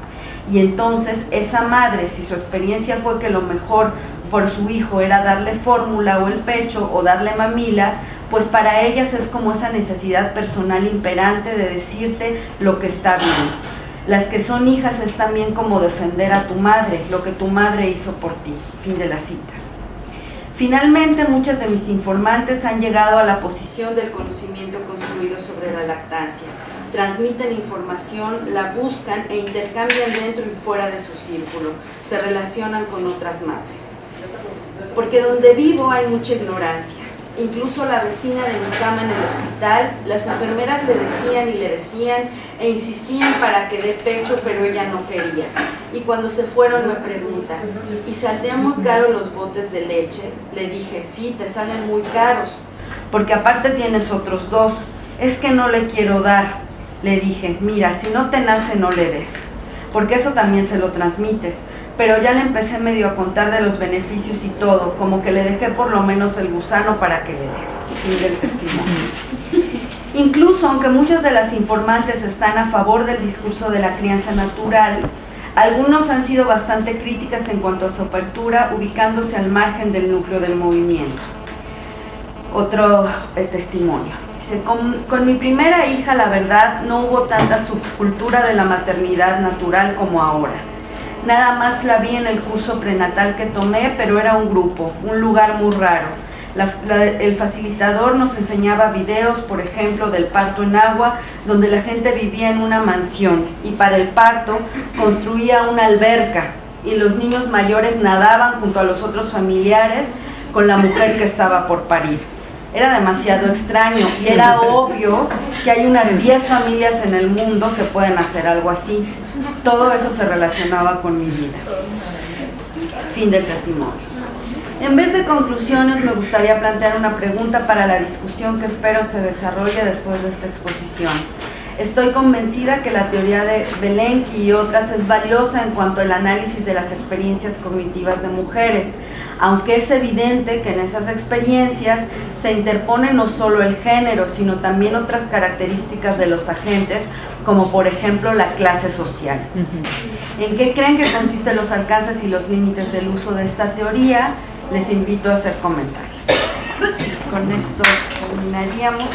Y entonces esa madre, si su experiencia fue que lo mejor por su hijo era darle fórmula o el pecho o darle mamila, pues para ellas es como esa necesidad personal imperante de decirte lo que está bien. Las que son hijas es también como defender a tu madre, lo que tu madre hizo por ti. Fin de las citas. Finalmente, muchas de mis informantes han llegado a la posición del conocimiento construido sobre la lactancia. Transmiten información, la buscan e intercambian dentro y fuera de su círculo. Se relacionan con otras madres. Porque donde vivo hay mucha ignorancia. Incluso la vecina de mi cama en el hospital, las enfermeras le decían y le decían e insistían para que dé pecho, pero ella no quería. Y cuando se fueron me preguntan, ¿y saldrían muy caros los botes de leche? Le dije, sí, te salen muy caros, porque aparte tienes otros 2. Es que no le quiero dar. Le dije, mira, si no te nace no le des, porque eso también se lo transmites. Pero ya le empecé medio a contar de los beneficios y todo, como que le dejé por lo menos el gusano para que le dé. Fin del testimonio. Incluso aunque muchas de las informantes están a favor del discurso de la crianza natural, algunos han sido bastante críticas en cuanto a su apertura, ubicándose al margen del núcleo del movimiento. Otro testimonio. Dice, con mi primera hija, la verdad, no hubo tanta subcultura de la maternidad natural como ahora. Nada más la vi en el curso prenatal que tomé, pero era un grupo, un lugar muy raro. El facilitador nos enseñaba videos, por ejemplo, del parto en agua, donde la gente vivía en una mansión y para el parto construía una alberca y los niños mayores nadaban junto a los otros familiares con la mujer que estaba por parir. Era demasiado extraño y era obvio que hay unas 10 familias en el mundo que pueden hacer algo así. Todo eso se relacionaba con mi vida. Fin del testimonio. En vez de conclusiones, me gustaría plantear una pregunta para la discusión que espero se desarrolle después de esta exposición. Estoy convencida que la teoría de Belenki y otras es valiosa en cuanto al análisis de las experiencias cognitivas de mujeres, aunque es evidente que en esas experiencias se interpone no solo el género, sino también otras características de los agentes, como por ejemplo la clase social. ¿En qué creen que consisten los alcances y los límites del uso de esta teoría? Les invito a hacer comentarios. Con esto terminaríamos.